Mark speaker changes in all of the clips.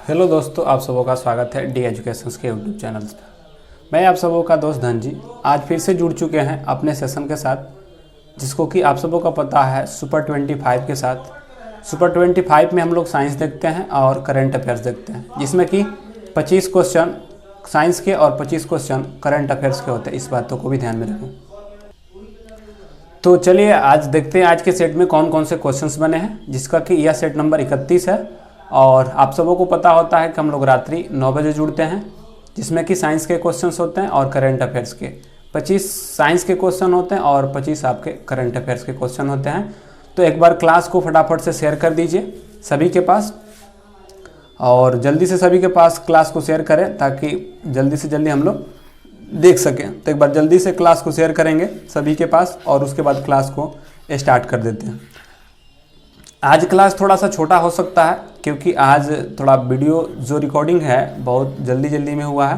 Speaker 1: Hello दोस्तों, आप सबों का स्वागत है डी एजुकेशंस के यूट्यूब चैनल पर। मैं आप सबों का दोस्त धन जी आज फिर से जुड़ चुके हैं अपने सेशन के साथ, जिसको कि आप सबों का पता है सुपर 25 के साथ। सुपर 25 में हम लोग साइंस देखते हैं और करंट अफेयर्स देखते हैं, जिसमें कि 25 क्वेश्चन साइंस के और 25 क्वेश्चन करंट अफेयर्स के होते हैं। इस बातों को भी ध्यान में रखें। तो चलिए आज देखते हैं आज के सेट में कौन कौन से क्वेश्चंस बने हैं, जिसका कि यह सेट नंबर 31 है। और आप सबों को पता होता है कि हम लोग रात्रि 9 बजे जुड़ते हैं, जिसमें कि साइंस के क्वेश्चंस होते हैं और करंट अफेयर्स के 25 साइंस के क्वेश्चन होते हैं और 25 आपके करंट अफेयर्स के क्वेश्चन होते हैं। तो एक बार क्लास को फटाफट से शेयर कर दीजिए सभी के पास, और जल्दी से सभी के पास क्लास को शेयर करें ताकि जल्दी से जल्दी हम लोग देख सकें। तो एक बार जल्दी से क्लास को शेयर करेंगे सभी के पास और उसके बाद क्लास को स्टार्ट कर देते हैं। आज क्लास थोड़ा सा छोटा हो सकता है क्योंकि आज थोड़ा वीडियो जो रिकॉर्डिंग है बहुत जल्दी में हुआ है,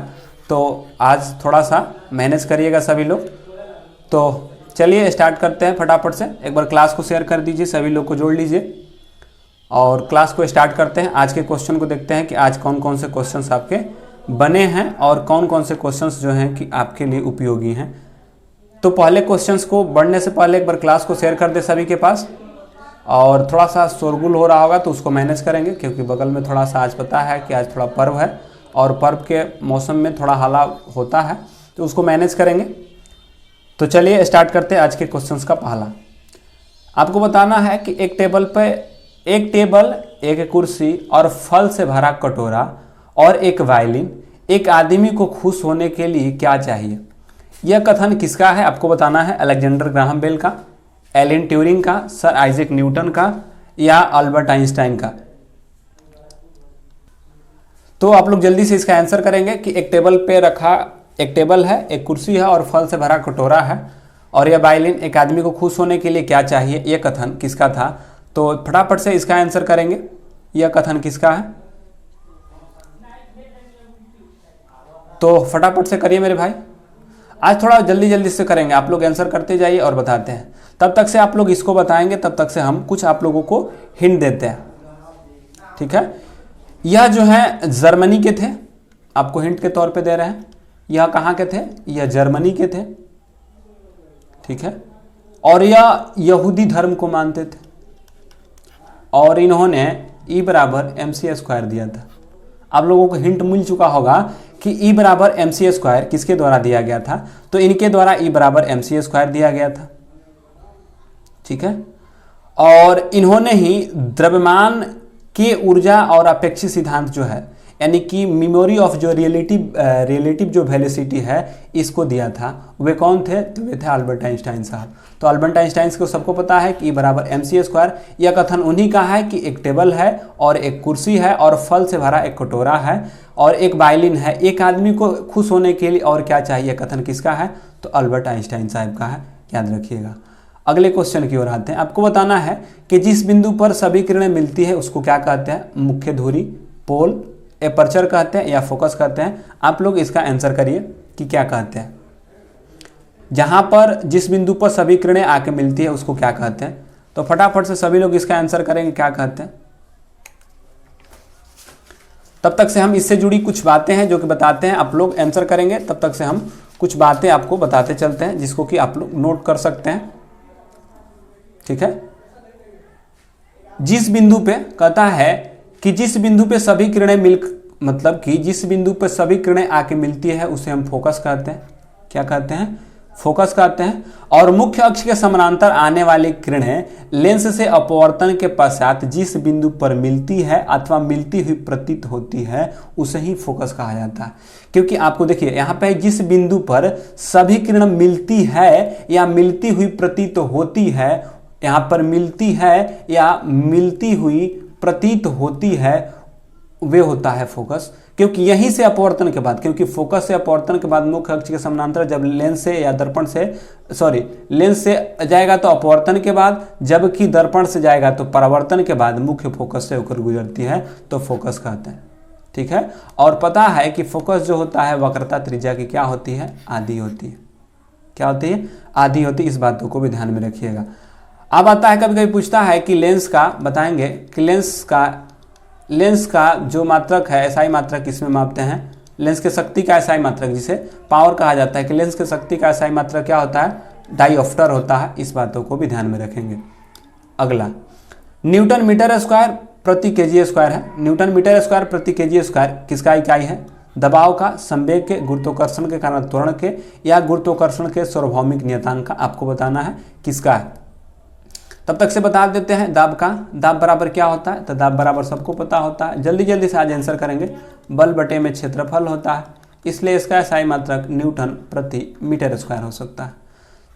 Speaker 1: तो आज थोड़ा सा मैनेज करिएगा सभी लोग। तो चलिए स्टार्ट करते हैं फटाफट से। एक बार क्लास को शेयर कर दीजिए, सभी लोग को जोड़ लीजिए और क्लास को स्टार्ट करते हैं। आज के क्वेश्चन को देखते हैं कि आज कौन कौन से क्वेश्चंस आपके बने हैं और कौन कौन से क्वेश्चंस जो हैं कि आपके लिए उपयोगी हैं। तो पहले क्वेश्चंस को बढ़ने से पहले एक बार क्लास को शेयर कर दे सभी के पास, और थोड़ा सा शोरगुल हो रहा होगा तो उसको मैनेज करेंगे क्योंकि बगल में थोड़ा सा आज पता है कि आज थोड़ा पर्व है और पर्व के मौसम में थोड़ा हल्ला होता है, तो उसको मैनेज करेंगे। तो चलिए स्टार्ट करते हैं आज के क्वेश्चंस का पहला। आपको बताना है कि एक टेबल, एक कुर्सी और फल से भरा कटोरा और एक वायलिन एक आदमी को खुश होने के लिए क्या चाहिए। यह कथन किसका है आपको बताना है। अलेक्जेंडर ग्राहम बेल का, एलन ट्यूरिंग का, सर आइजैक न्यूटन का या अल्बर्ट आइंस्टाइन का। तो आप लोग जल्दी से इसका आंसर करेंगे कि एक टेबल है, एक कुर्सी है और फल से भरा कटोरा है और यह वायलिन एक आदमी को खुश होने के लिए क्या चाहिए, यह कथन किसका था। तो फटाफट से इसका आंसर करेंगे, यह कथन किसका है। तो फटाफट से करिए मेरे भाई, आज थोड़ा जल्दी से करेंगे। आप लोग आंसर करते जाइए और बताते हैं। तब तक से आप लोग इसको बताएंगे, तब तक से हम कुछ आप लोगों को हिंट देते हैं, ठीक है। यह जो है जर्मनी के थे, आपको हिंट के तौर पे दे रहे हैं। यह कहाँ के थे, यह जर्मनी के थे, ठीक है। और यह यहूदी धर्म को मानते थे और इन्होंने E = mc² दिया था। आप लोगों को हिंट मिल चुका होगा कि E = mc² किसके द्वारा दिया गया था। तो इनके द्वारा E = mc² दिया गया था, ठीक है। और इन्होंने ही द्रव्यमान के ऊर्जा और अपेक्षित सिद्धांत जो है, यानी कि मेमोरी ऑफ जो रिलेटिव जो वेलोसिटी है, इसको दिया था। वे कौन थे, तो वे थे अल्बर्ट आइंस्टाइन साहब। तो अल्बर्ट आइंस्टाइन को सबको पता है कि E = mc²। यह कथन उन्हीं का है कि एक टेबल है और एक कुर्सी है और फल से भरा एक कटोरा है और एक वायलिन है, एक आदमी को खुश होने के लिए और क्या चाहिए, कथन किसका है, तो अल्बर्ट आइंस्टाइन साहब का है, याद रखिएगा। अगले क्वेश्चन की ओर आते हैं। आपको बताना है कि जिस बिंदु पर सभी किरणें मिलती है उसको क्या कहते हैं, मुख्य धुरी, पोल, एपर्चर कहते हैं या फोकस कहते हैं। आप लोग इसका आंसर करिए कि क्या कहते हैं। जहां पर जिस बिंदु पर सभी किरणें आके मिलती है उसको क्या कहते हैं। तो फटाफट से सभी लोग इसका आंसर करेंगे क्या कहते हैं। तब तक से हम इससे जुड़ी कुछ बातें हैं जो कि बताते हैं, आप लोग आंसर करेंगे। तब तक से हम कुछ बातें आपको बताते चलते हैं जिसको कि आप लोग नोट कर सकते हैं, ठीक है। जिस बिंदु पे कहता है कि जिस बिंदु पे सभी किरणें मतलब कि जिस बिंदु पे सभी किरणें आके मिलती है उसे हम फोकस कहते हैं। क्या कहते हैं, फोकस कहते हैं। और मुख्य अक्ष के समानांतर आने वाली किरणें लेंस से अपवर्तन के पश्चात जिस बिंदु पर मिलती है अथवा मिलती हुई प्रतीत होती है उसे ही फोकस कहा जाता है। क्योंकि आपको देखिए यहाँ पे जिस बिंदु पर सभी किरण मिलती है या मिलती हुई प्रतीत होती है, यहाँ पर मिलती है या मिलती हुई प्रतीत होती है, वे होता है फोकस। क्योंकि यहीं से अपवर्तन के बाद, क्योंकि फोकस से अपवर्तन के बाद मुख्य अक्ष के समानांतर जब लेंस से या लेंस से जाएगा तो अपवर्तन के बाद, जबकि दर्पण से जाएगा तो परावर्तन के बाद मुख्य फोकस से होकर गुजरती है, तो फोकस कहते हैं, ठीक है। और पता है कि फोकस जो होता है वक्रता त्रिज्या की क्या होती है, आधी होती है। क्या होती है, आधी होती है। इस बातों को भी ध्यान में रखिएगा। अब आता है कभी कभी पूछता है कि लेंस का बताएंगे कि लेंस का लेंस का जो मात्रक है, एसआई मात्रक किसमें मापते हैं? लेंस के शक्ति का एसआई मात्रक, जिसे पावर कहा जाता है, कि लेंस के शक्ति का एसआई मात्रक क्या होता है? डाइऑप्टर होता है। इस बातों को भी ध्यान में रखेंगे। अगला न्यूटन मीटर स्क्वायर प्रति केजी स्क्वायर है। न्यूटन मीटर स्क्वायर प्रति केजी स्क्वायर किसका इकाई है? दबाव का, संवेग के, गुरुत्वाकर्षण के कारण त्वरण के, या गुरुत्वाकर्षण के सार्वभौमिक नियतांक का आपको बताना है किसका है। तब तक से बता देते हैं दाब का। दाब बराबर क्या होता है? तो दाब बराबर सबको पता होता है, जल्दी जल्दी से आज आंसर करेंगे। बल बटे में क्षेत्रफल होता है, इसलिए इसका एसआई मात्रक न्यूटन प्रति मीटर स्क्वायर हो सकता है।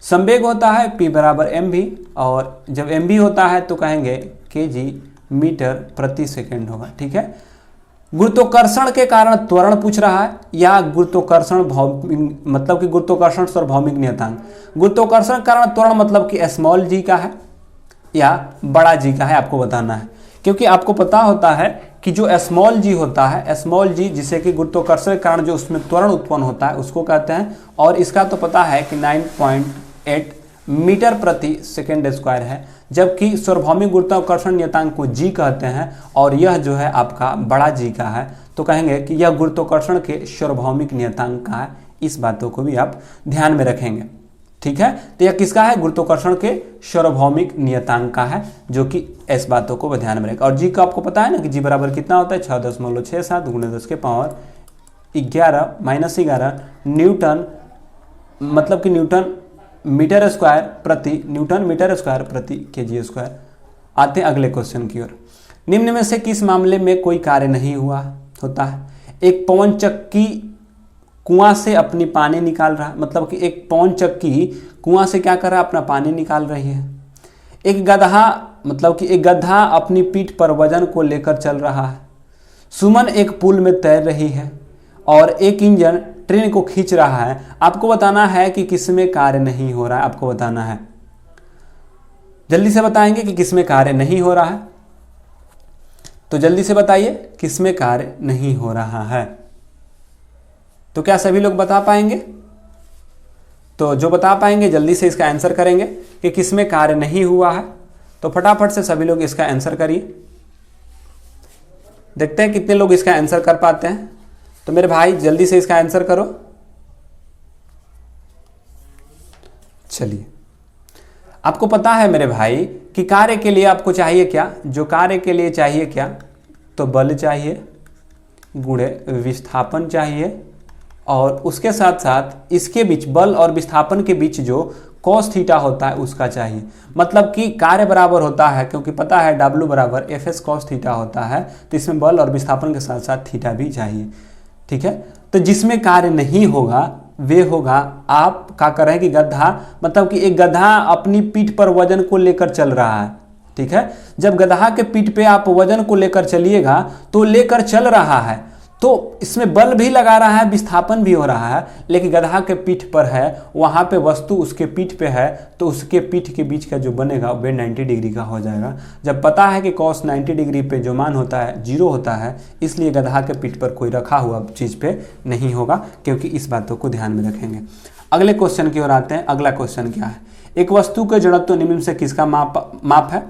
Speaker 1: संवेग होता है P बराबर mv, और जब mv होता है तो कहेंगे kg मीटर प्रति सेकेंड होगा। ठीक है। गुरुत्वाकर्षण के कारण त्वरण पूछ रहा है, या गुरुत्वाकर्षण मतलब कि गुरुत्वाकर्षण सार्वभौमिक नियतांक। गुरुत्वाकर्षण के कारण त्वरण मतलब कि स्मॉल जी का है या बड़ा जी का है, आपको बताना है। क्योंकि आपको पता होता है कि जो स्मॉल जी होता है, स्मॉल जी जिसे कि गुरुत्वाकर्षण के कारण जो उसमें त्वरण उत्पन्न होता है उसको कहते हैं, और इसका तो पता है कि 9.8 मीटर प्रति सेकेंड स्क्वायर है, जबकि सार्वभौमिक गुरुत्वाकर्षण नियतांक को जी कहते हैं, और यह जो है आपका बड़ा जी का है, तो कहेंगे कि यह गुरुत्वाकर्षण के सार्वभौमिक नियतांक का है। इस बातों को भी आप ध्यान में रखेंगे। ठीक है। तो यह किसका है? गुरुत्वाकर्षण के सार्वभौमिक नियतांक का है, जो कि इस बातों को ध्यान में रखेगा। और जी का आपको पता है ना कि जी बराबर कितना होता है? 6.67 गुणे 10 के पावर 11 न्यूटन, मतलब कि न्यूटन मीटर स्क्वायर प्रति केजी स्क्वायर। आते हैं अगले क्वेश्चन की ओर। निम्न में से किस मामले में कोई कार्य नहीं हुआ होता है? एक पवन चक्की कुआं से अपनी पानी निकाल रहा है, मतलब कि एक पवन चक्की कुआं से क्या कर रहा है? अपना पानी निकाल रही है। एक गधा, मतलब कि एक गधा अपनी पीठ पर वजन को लेकर चल रहा है। सुमन एक पुल में तैर रही है, और एक इंजन ट्रेन को खींच रहा है। आपको बताना है कि किसमें कार्य नहीं हो रहा है, आपको बताना है। जल्दी से बताएंगे कि किसमें कार्य नहीं हो रहा है, तो जल्दी से बताइए किसमें कार्य नहीं हो रहा है। तो क्या सभी लोग बता पाएंगे? तो जो बता पाएंगे जल्दी से इसका आंसर करेंगे कि किसमें कार्य नहीं हुआ है। तो फटाफट से सभी लोग इसका आंसर करिए। देखते हैं कितने लोग इसका आंसर कर पाते हैं। तो मेरे भाई जल्दी से इसका आंसर करो। चलिए, आपको पता है मेरे भाई कि कार्य के लिए आपको चाहिए क्या? जो कार्य के लिए चाहिए क्या? तो बल चाहिए गुणे विस्थापन चाहिए, और उसके साथ साथ इसके बीच, बल और विस्थापन के बीच जो cos थीटा होता है उसका चाहिए। मतलब कि कार्य बराबर होता है, क्योंकि पता है W बराबर FS cos थीटा होता है, तो इसमें बल और विस्थापन के साथ साथ थीटा भी चाहिए। ठीक है। तो जिसमें कार्य नहीं होगा वे होगा, आप क्या कर रहे हैं कि गधा, मतलब कि एक गधा अपनी पीठ पर वजन को लेकर चल रहा है। ठीक है। जब गधा के पीठ पे आप वजन को लेकर चलिएगा तो लेकर चल रहा है, तो इसमें बल भी लगा रहा है, विस्थापन भी हो रहा है, लेकिन गधा के पीठ पर है, वहां पे वस्तु उसके पीठ पे है, तो उसके पीठ के बीच का जो बनेगा वे 90 डिग्री का हो जाएगा। जब पता है कि cos 90 डिग्री पे जो मान होता है 0 होता है, इसलिए गधा के पीठ पर कोई रखा हुआ चीज पे नहीं होगा, क्योंकि इस बातों को ध्यान में रखेंगे। अगले क्वेश्चन की ओर आते हैं। अगला क्वेश्चन क्या है? एक वस्तु के जड़त्व निम्न से किसका माप है?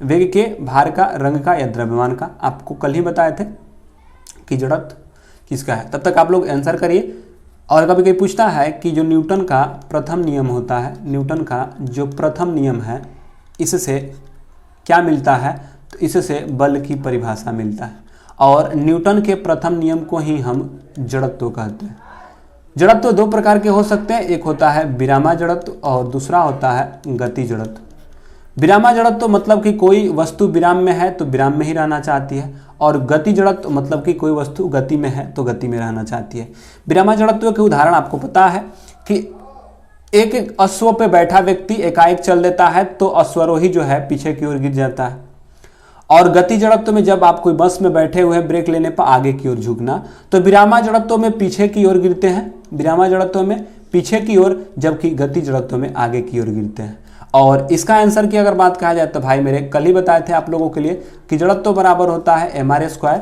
Speaker 1: वेग के, भार का, रंग का, या द्रव्यमान का। आपको कल ही बताए थे कि जड़त्व किसका है। तब तक आप लोग आंसर करिए। और कभी कोई पूछता है कि जो न्यूटन का प्रथम नियम होता है, न्यूटन का जो प्रथम नियम है, इससे क्या मिलता है? तो इससे बल की परिभाषा मिलता है, और न्यूटन के प्रथम नियम को ही हम जड़त्व कहते हैं। जड़त्व दो प्रकार के हो सकते हैं, एक होता है विरामा जड़त्व और दूसरा होता है गति जड़त्व। विरामा जड़त्व मतलब कि कोई वस्तु विराम में है तो विराम में ही रहना चाहती है, और गति जड़त्व मतलब कि कोई वस्तु गति में है तो गति में रहना चाहती है। विरामा जड़त्व के उदाहरण आपको पता है कि एक अश्व पे बैठा व्यक्ति एकाएक चल देता है तो अश्वारोही जो है पीछे की ओर गिर जाता है। और गति जड़त्व में जब आप कोई बस में बैठे हुए ब्रेक लेने पर आगे की ओर झुकना, तो विरामा जड़त्व में पीछे की ओर गिरते हैं, विरामा जड़त्व में पीछे की ओर, जबकि गति जड़त्व में आगे की ओर गिरते हैं। और इसका आंसर की अगर बात कहा जाए तो भाई मेरे कल ही बताए थे आप लोगों के लिए कि जड़त्व बराबर होता है mr square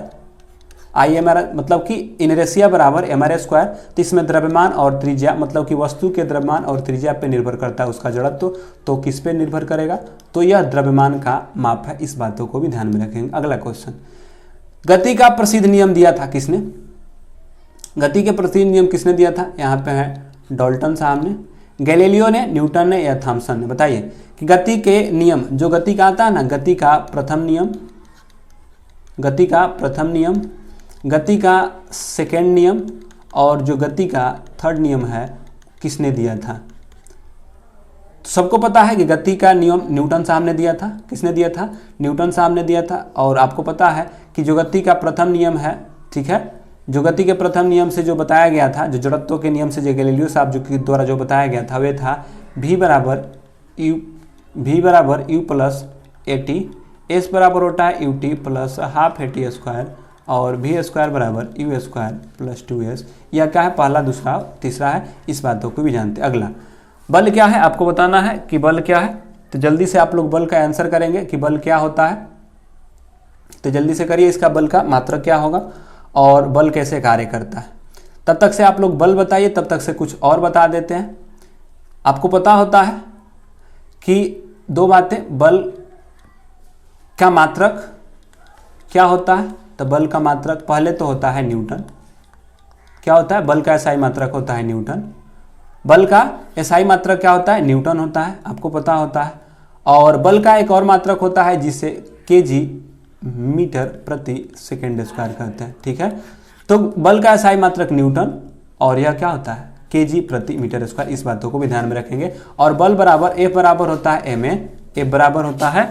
Speaker 1: I M R, मतलब कि इनरेशिया बराबर mr स्क्वायर। तो इसमें द्रव्यमान और त्रिज्या, मतलब कि वस्तु के द्रव्यमान और त्रिज्या पे निर्भर करता है उसका जड़त्व। तो किस पे निर्भर करेगा? तो यह द्रव्यमान का माप है। इस बातों को भी ध्यान में रखेंगे। अगला क्वेश्चन, गति का प्रसिद्ध नियम दिया था किसने? गति के प्रसिद्ध नियम किसने दिया था? यहाँ पे है डाल्टन साहब ने, गैलीलियो ने, न्यूटन ने या थॉमसन ने। बताइए कि गति के नियम, जो गति का आता है ना, गति का प्रथम नियम, गति का प्रथम नियम, गति का सेकेंड नियम और जो गति का थर्ड नियम है किसने दिया था? तो सबको पता है कि गति का नियम न्यूटन साहब ने दिया था। किसने दिया था? न्यूटन साहब ने दिया था। और आपको पता है कि जो गति का प्रथम नियम है, ठीक है, जो गति के प्रथम नियम से जो बताया गया था, जो जड़त्व के नियम से जो गैलीलियो साहब जो के द्वारा जो बताया गया था, वे था v बराबर u प्लस at, s बराबर होता है ut plus half at square और v स्क्वायर बराबर u स्क्वायर प्लस 2s। यह क्या है? पहला, दूसरा, तीसरा है। इस बातों को भी जानते हैं। अगला, बल क्या है? आपको बताना है कि बल क्या है। तो जल्दी से आप लोग बल का आंसर करेंगे कि बल क्या होता है। तो जल्दी से करिए, इसका बल का मात्रक क्या होगा और बल कैसे कार्य करता है। तब तक से आप लोग बल बताइए, तब तक से कुछ और बता देते हैं। आपको पता होता है कि दो बातें, बल का मात्रक क्या होता है। तो बल का मात्रक पहले तो होता है न्यूटन। क्या होता है? बल का एसआई मात्रक होता है न्यूटन। बल का एसआई मात्रक क्या होता है? न्यूटन होता है, आपको पता होता है। और बल का एक और मात्रक होता है जिसे केजी मीटर प्रति सेकेंड स्क्वायर कहते हैं, ठीक है। तो बल का एसआई मात्रक न्यूटन और यह क्या होता है? केजी प्रति मीटर स्क्वायर। इस बातों को भी ध्यान में रखेंगे। और बल बराबर F बराबर होता है ma, F बराबर होता है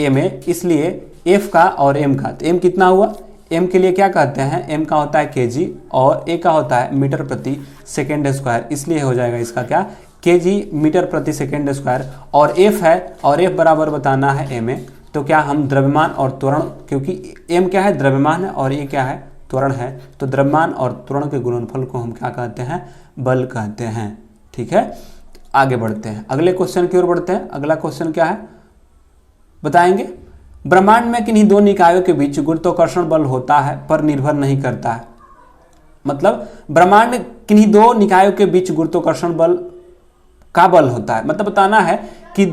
Speaker 1: ma, इसलिए F का और m का, तो m कितना हुआ? m के लिए क्या कहते हैं? m का होता है केजी और a का होता है मीटर प्रति सेकेंड स्क्वायर, इसलिए हो जाएगा इसका क्या? केजी मीटर प्रति सेकेंड स्क्वायर। और f है और f बराबर बताना है ma, तो क्या हम द्रव्यमान और त्वरण, क्योंकि m क्या है? द्रव्यमान है और a क्या है? त्वरण है। तो द्रव्यमान और त्वरण के गुणनफल को हम क्या कहते हैं? बल कहते हैं, ठीक है। आगे बढ़ते हैं, अगले क्वेश्चन की ओर बढ़ते हैं। अगला क्वेश्चन क्या है बताएंगे? ब्रह्मांड में किन्हीं दो निकायों के बीच गुरुत्वाकर्षण बल होता है पर निर्भर नहीं करता है। मतलब ब्रह्मांड किन्हीं दो निकायों के बीच गुरुत्वाकर्षण बल का बल होता है, मतलब बताना है कि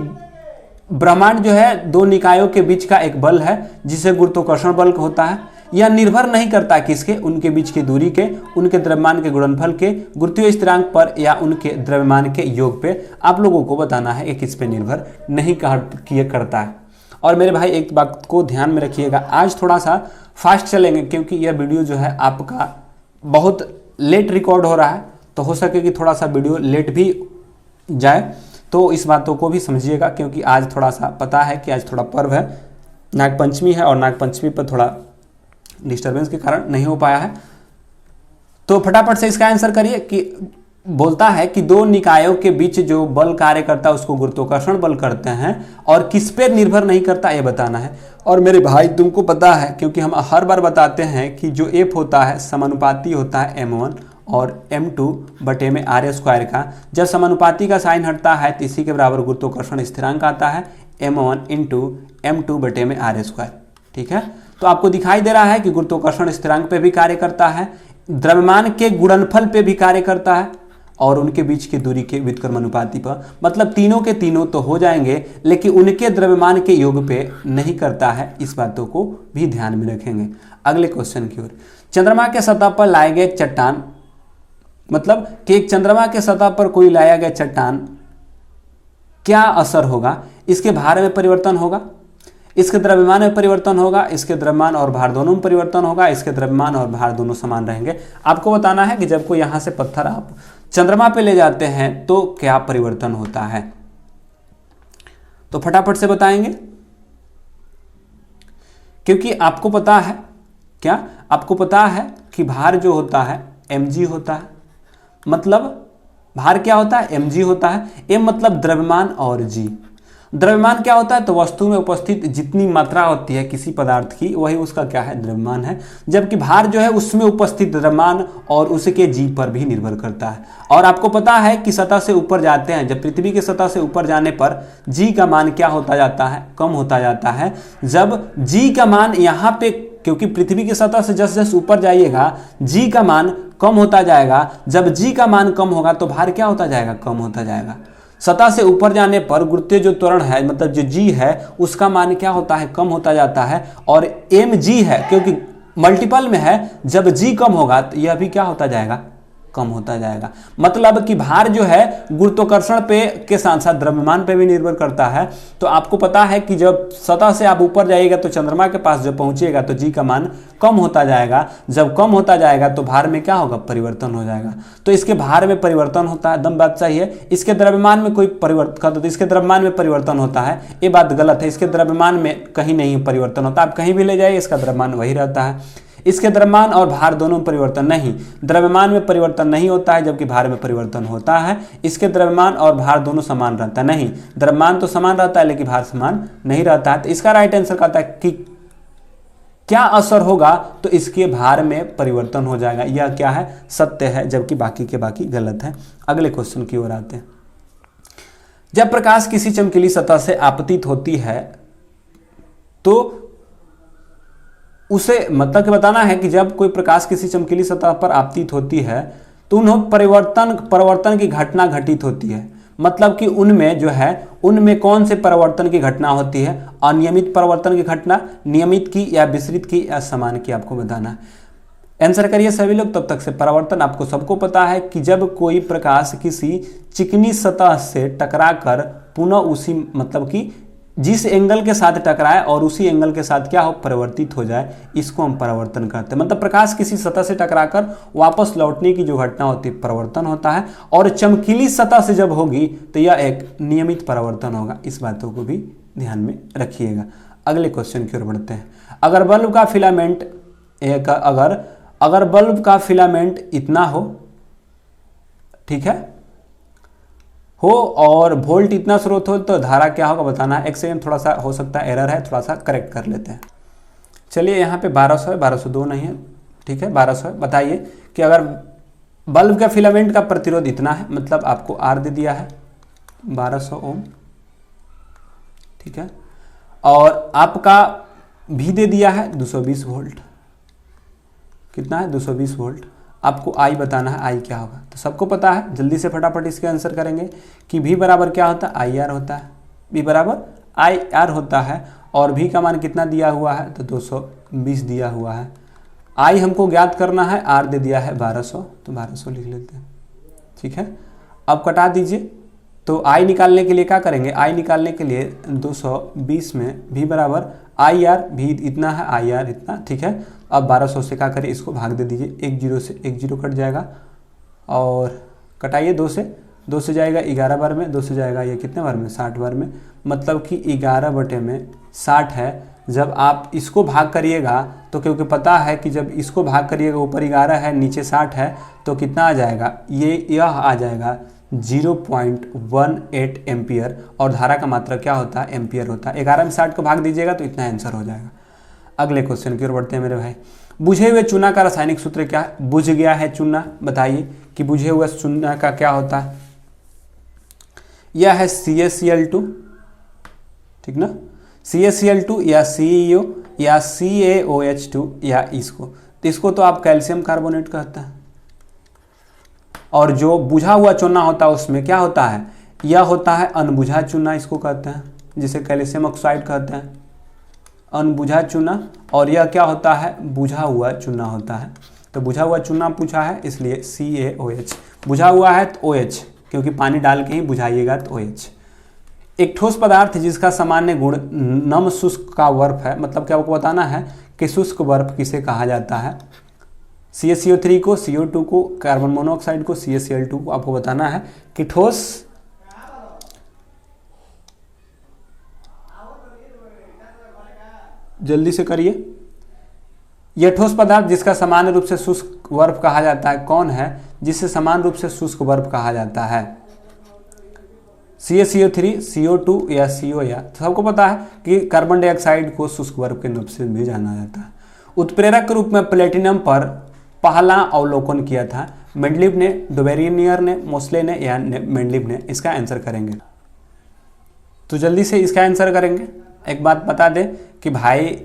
Speaker 1: ब्रह्मांड जो है दो निकायों के बीच का एक बल है जिसे गुरुत्वाकर्षण बल होता है। यह निर्भर नहीं करता किसके? उनके बीच की दूरी के, उनके द्रव्यमान के गुणनफल के, गुरुत्वीय स्थिरांक पर या उनके द्रव्यमान के योग पे। आप लोगों को बताना है कि किस पे निर्भर नहीं करता है। और मेरे भाई एक बात को ध्यान में रखिएगा, आज थोड़ा सा फास्ट चलेंगे क्योंकि यह वीडियो जो है आपका बहुत लेट रिकॉर्ड हो रहा है, तो हो सके कि थोड़ा सा वीडियो लेट भी जाए, तो इस बातों को भी समझिएगा। क्योंकि आज थोड़ा सा पता है कि आज थोड़ा पर्व है, नागपंचमी है और नागपंचमी पर थोड़ा डिस्टर्बेंस के कारण नहीं हो पाया है। तो फटाफट से इसका आंसर करिए कि बोलता है कि दो निकायों के बीच जो बल कार्य करता है उसको गुरुत्वाकर्षण बल करते हैं और किस पे निर्भर नहीं करता ये बताना है। और मेरे भाई तुमको पता है, क्योंकि हम हर बार बताते हैं कि जो F होता है समानुपाती होता है m1 और m2 बटे में r स्क्वायर का। जब समानुपाती का साइन हटता है तो इसी के बराबर गुरुत्वाकर्षण स्थिरांक आता है m1 इंटू m2 बटे में r स्क्वायर, ठीक है। तो आपको दिखाई दे रहा है कि गुरुत्वाकर्षण स्थिरांक पे भी कार्य करता है, द्रव्यमान के गुणनफल पे भी कार्य करता है और उनके बीच की दूरी के व्युत्क्रमानुपाती पर। मतलब तीनों के तीनों तो हो जाएंगे, लेकिन उनके द्रव्यमान के योग पे नहीं करता है। इस बातों को भी ध्यान में रखेंगे। अगले क्वेश्चन की ओर, चंद्रमा के सतह पर लाए गए चट्टान, मतलब कि एक चंद्रमा के सतह पर कोई लाया गया चट्टान, क्या असर होगा? इसके भार में परिवर्तन होगा, इसके द्रव्यमान में परिवर्तन होगा, इसके द्रव्यमान और भार दोनों में परिवर्तन होगा, इसके द्रव्यमान और भार दोनों समान रहेंगे। आपको बताना है कि जब कोई यहां से पत्थर आप चंद्रमा पे ले जाते हैं तो क्या परिवर्तन होता है। तो फटाफट से बताएंगे, क्योंकि आपको पता है, क्या आपको पता है कि भार जो होता है mg होता है। मतलब भार क्या होता है? mg होता है। m मतलब द्रव्यमान और g द्रव्यमान क्या होता है? तो वस्तु में उपस्थित जितनी मात्रा होती है किसी पदार्थ की, वही उसका क्या है? द्रव्यमान है। जबकि भार जो है उसमें उपस्थित द्रव्यमान और उसके जी पर भी निर्भर करता है। और आपको पता है कि सतह से ऊपर जाते हैं, जब पृथ्वी के सतह से ऊपर जाने पर जी का मान क्या होता जाता है? कम होता जाता है। जब जी का मान यहाँ पे, क्योंकि पृथ्वी की सतह से जस जस ऊपर जाइएगा जी का मान कम होता जाएगा। जब जी का मान कम होगा तो भार क्या होता जाएगा? कम होता जाएगा। सतह से ऊपर जाने पर गुरुत्वीय जो त्वरण है, मतलब जो जी है, उसका मान क्या होता है? कम होता जाता है। और mg है, क्योंकि मल्टीपल में है, जब g कम होगा तो यह भी क्या होता जाएगा, कम होता जाएगा। मतलब कि भार जो है गुरुत्वाकर्षण पे के साथ साथ द्रव्यमान पे भी निर्भर करता है। तो आपको पता है कि जब सतह से आप ऊपर जाइएगा तो चंद्रमा के पास जब पहुंचिएगा तो जी का मान कम होता जाएगा। जब कम होता जाएगा तो भार में क्या होगा, परिवर्तन हो जाएगा। तो इसके भार में परिवर्तन होता है, एकदम बात सही है। इसके द्रव्यमान में कोई परिवर्तन, तो इसके द्रव्यमान में परिवर्तन होता है, ये बात गलत है। इसके द्रव्यमान में कहीं नहीं परिवर्तन होता, आप कहीं भी ले जाइए इसका द्रव्यमान वही रहता है। इसके द्रव्यमान और भार दोनों में परिवर्तन नहीं, द्रव्यमान में परिवर्तन नहीं होता है जबकि भार में परिवर्तन होता है। इसके द्रव्यमान और भार दोनों समान रहता है, नहीं, द्रव्यमान तो समान रहता है लेकिन भार समान नहीं रहता है। तो इसका राइट आंसर कहता है कि क्या असर होगा, तो इसके भार में परिवर्तन हो जाएगा। यह क्या है, सत्य है, जबकि बाकी के बाकी गलत है। अगले क्वेश्चन की ओर आते हैं। जब प्रकाश किसी चमकीली सतह से आपतित होती है तो उसे मतलब कि बताना है कि जब कोई प्रकाश किसी चमकीली सतह पर आपतित होती है तो उन्हें परिवर्तन की घटना घटित होती है। मतलब कि उनमें जो है, उनमें कौन से परिवर्तन की घटना होती है, अनियमित परिवर्तन की घटना, नियमित की या विसरित की या समान की, आपको बताना है। आंसर करिए सभी लोग। तब तक से परिवर्तन आपको सबको पता है कि जब कोई प्रकाश किसी चिकनी सतह से टकराकर पुनः उसी मतलब कि जिस एंगल के साथ टकराए और उसी एंगल के साथ क्या हो, परिवर्तित हो जाए, इसको हम परिवर्तन कहते हैं। मतलब प्रकाश किसी सतह से टकराकर वापस लौटने की जो घटना होती है, परिवर्तन होता है। और चमकीली सतह से जब होगी तो यह एक नियमित परिवर्तन होगा। इस बातों को भी ध्यान में रखिएगा। अगले क्वेश्चन की ओर बढ़ते हैं। अगर बल्ब का फिलामेंट अगर बल्ब का फिलामेंट इतना हो, ठीक है, हो और वोल्ट इतना स्रोत हो तो धारा क्या होगा बताना है। एक सेकंड, थोड़ा सा हो सकता है एरर है, थोड़ा सा करेक्ट कर लेते हैं। चलिए यहाँ पे 1200 है, 1202 नहीं है, ठीक है 1200 है। बताइए कि अगर बल्ब का फिलामेंट का प्रतिरोध इतना है, मतलब आपको आर दे दिया है 1200 ओम, ठीक है, और आपका भी दे दिया है 220 वोल्ट। कितना है, 220 वोल्ट। आपको आई बताना है, आई क्या होगा। तो सबको पता है, जल्दी से फटाफट इसके आंसर करेंगे कि भी बराबर क्या होता है, आई आर होता है। भी बराबर आई आर होता है। और भी का मान कितना दिया हुआ है, तो 220 दिया हुआ है। आई हमको ज्ञात करना है, आर दे दिया है 1200, तो 1200 लिख लेते हैं, ठीक है। अब कटा दीजिए। तो आई निकालने के लिए क्या करेंगे, आई निकालने के लिए 220 में भी बराबर आई आर, भी इतना है, आई आर इतना, ठीक है। अब 1200 से क्या करें, इसको भाग दे दीजिए, एक जीरो से एक जीरो कट जाएगा और कटाइए 2 से जाएगा 11 बार में, 2 से जाएगा ये कितने बार में, 60 बार में। मतलब कि 11/60 है। जब आप इसको भाग करिएगा तो क्योंकि पता है कि जब इसको भाग करिएगा ऊपर 11 है नीचे 60 है तो कितना आ जाएगा, यह आ जाएगा 0.18 एम्पियर। और धारा का मात्रा क्या होता है, एम्पियर होता है। 11 में 60 को भाग दीजिएगा तो इतना आंसर हो जाएगा। अगले क्वेश्चन की ओर बढ़ते हैं मेरे भाई। बुझे हुए चूना का रासायनिक सूत्र क्या है, बुझ गया है चूना, बताइए कि बुझे हुए चूना का क्या होता है। यह है CaCl2, ठीक ना, CaCl2 या CeO या CaOH2 या इसको तो आप कैल्शियम कार्बोनेट कहते हैं। और जो बुझा हुआ चूना होता है उसमें क्या होता है, यह होता है अनबुझा चूना, इसको कहते हैं, जिसे कैल्शियम ऑक्साइड कहते हैं, अनबुझा चूना। और यह क्या होता है, बुझा हुआ चूना होता है। तो बुझा हुआ चूना पूछा है इसलिए CaOH, बुझा हुआ है तो OH, क्योंकि पानी डाल के ही बुझाइएगा तो OH। एक ठोस पदार्थ जिसका सामान्य गुण नम शुष्क का बर्फ है, मतलब क्या आपको बताना है कि शुष्क बर्फ किसे कहा जाता है। CaCO3 को, CO2 को, कार्बन मोनोऑक्साइड को, CaCl2 को आपको बताना है कि ठोस जल्दी से करिए। यह ठोस पदार्थ जिसका सामान्य रूप से शुष्क बर्फ कहा जाता है, कौन है जिसे समान रूप से शुष्क बर्फ कहा जाता है, CaCO3, CO2 या CO। या सबको पता है कि कार्बन डाइऑक्साइड को शुष्क बर्फ के नाम से भी जाना जाता है। उत्प्रेरक के रूप में प्लेटिनम पर पहला अवलोकन किया था मेंडलीव ने, डुबेरिनियर ने, मोस्ले ने या मेंडलीव ने। इसका आंसर करेंगे तो जल्दी से इसका आंसर करेंगे। एक बात बता दें कि भाई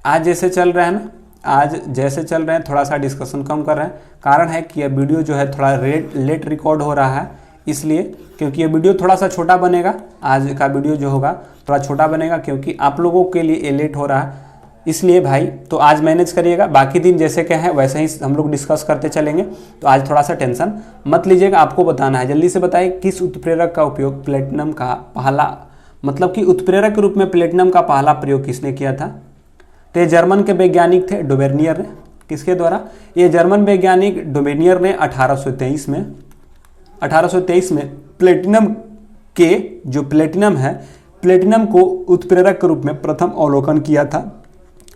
Speaker 1: आज जैसे चल रहे हैं ना, आज जैसे चल रहे हैं थोड़ा सा डिस्कशन कम कर रहे हैं। कारण है कि यह वीडियो जो है थोड़ा लेट रिकॉर्ड हो रहा है, इसलिए क्योंकि ये वीडियो थोड़ा सा छोटा बनेगा। आज का वीडियो जो होगा थोड़ा छोटा बनेगा क्योंकि आप लोगों के लिए ये लेट हो रहा है। इसलिए भाई तो आज मैनेज करिएगा, बाकी दिन जैसे कहे वैसे ही हम लोग डिस्कस करते चलेंगे। तो आज थोड़ा सा टेंशन मत लीजिएगा, आपको बताना है। जल्दी से बताइए किस उत्प्रेरक का उपयोग प्लेटिनम का पहला, मतलब कि उत्प्रेरक के रूप में प्लेटिनम का पहला प्रयोग किसने किया था? तो ये जर्मन के वैज्ञानिक थे डोबेर्नियर ने। किसके द्वारा? ये जर्मन वैज्ञानिक डोबेर्नियर ने 1823 में प्लेटिनम के जो प्लेटिनम है, प्लेटिनम को उत्प्रेरक के रूप में प्रथम अवलोकन किया था।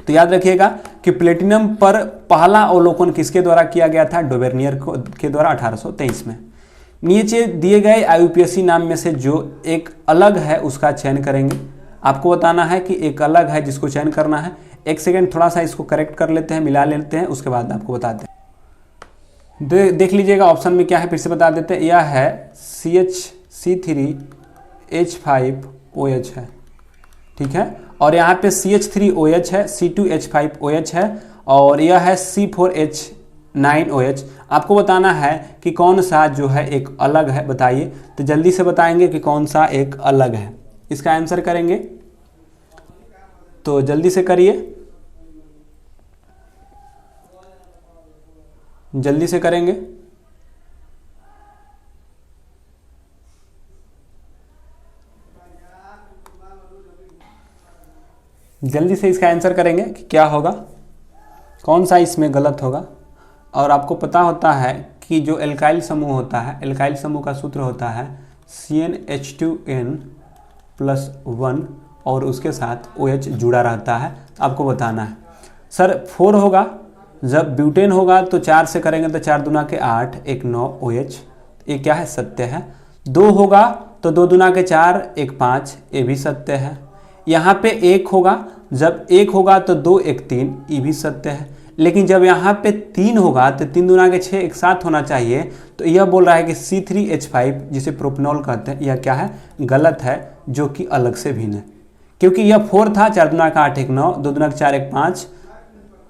Speaker 1: तो याद रखिएगा कि प्लेटिनम पर पहला अवलोकन किसके द्वारा किया गया था? डोबेर्नियर के द्वारा 1823 में। नीचे दिए गए IUPAC नाम में से जो एक अलग है उसका चयन करेंगे। आपको बताना है कि एक अलग है जिसको चयन करना है। एक सेकेंड थोड़ा सा इसको करेक्ट कर लेते हैं, मिला लेते हैं, उसके बाद आपको बताते हैं। देख लीजिएगा ऑप्शन में क्या है, फिर से बता देते हैं। यह है CH3H5OH है, ठीक है। और यहाँ पे CH3OH है, C2H5OH है, और यह है C4H9OH। आपको बताना है कि कौन सा जो है एक अलग है, बताइए। तो जल्दी से बताएंगे कि कौन सा एक अलग है, इसका आंसर करेंगे। तो जल्दी से करिए, जल्दी से करेंगे। जल्दी से इसका आंसर करेंगे कि क्या होगा, कौन सा इसमें गलत होगा। और आपको पता होता है कि जो एल्काइल समूह होता है, एल्काइल समूह का सूत्र होता है CnH2n+1 और उसके साथ OH जुड़ा रहता है। आपको बताना है सर 4 होगा, जब ब्यूटेन होगा तो 4 से करेंगे तो 4 दूना के 8, 1 9 OH, ये क्या है? सत्य है। 2 होगा तो 2 दूना के 4, 1 5, ये भी सत्य है। यहाँ पे 1 होगा, जब 1 होगा तो 2 1 3, ये भी सत्य है। लेकिन जब यहाँ पे 3 होगा तो 3 दूना के 6, एक साथ होना चाहिए। तो यह बोल रहा है कि C3H5 जिसे प्रोपेनॉल कहते हैं, यह क्या है? गलत है, जो कि अलग से भिन्न है। क्योंकि यह 4 था, 4 दूना का 8, 1 9, 2 दूना के 4, 1 5,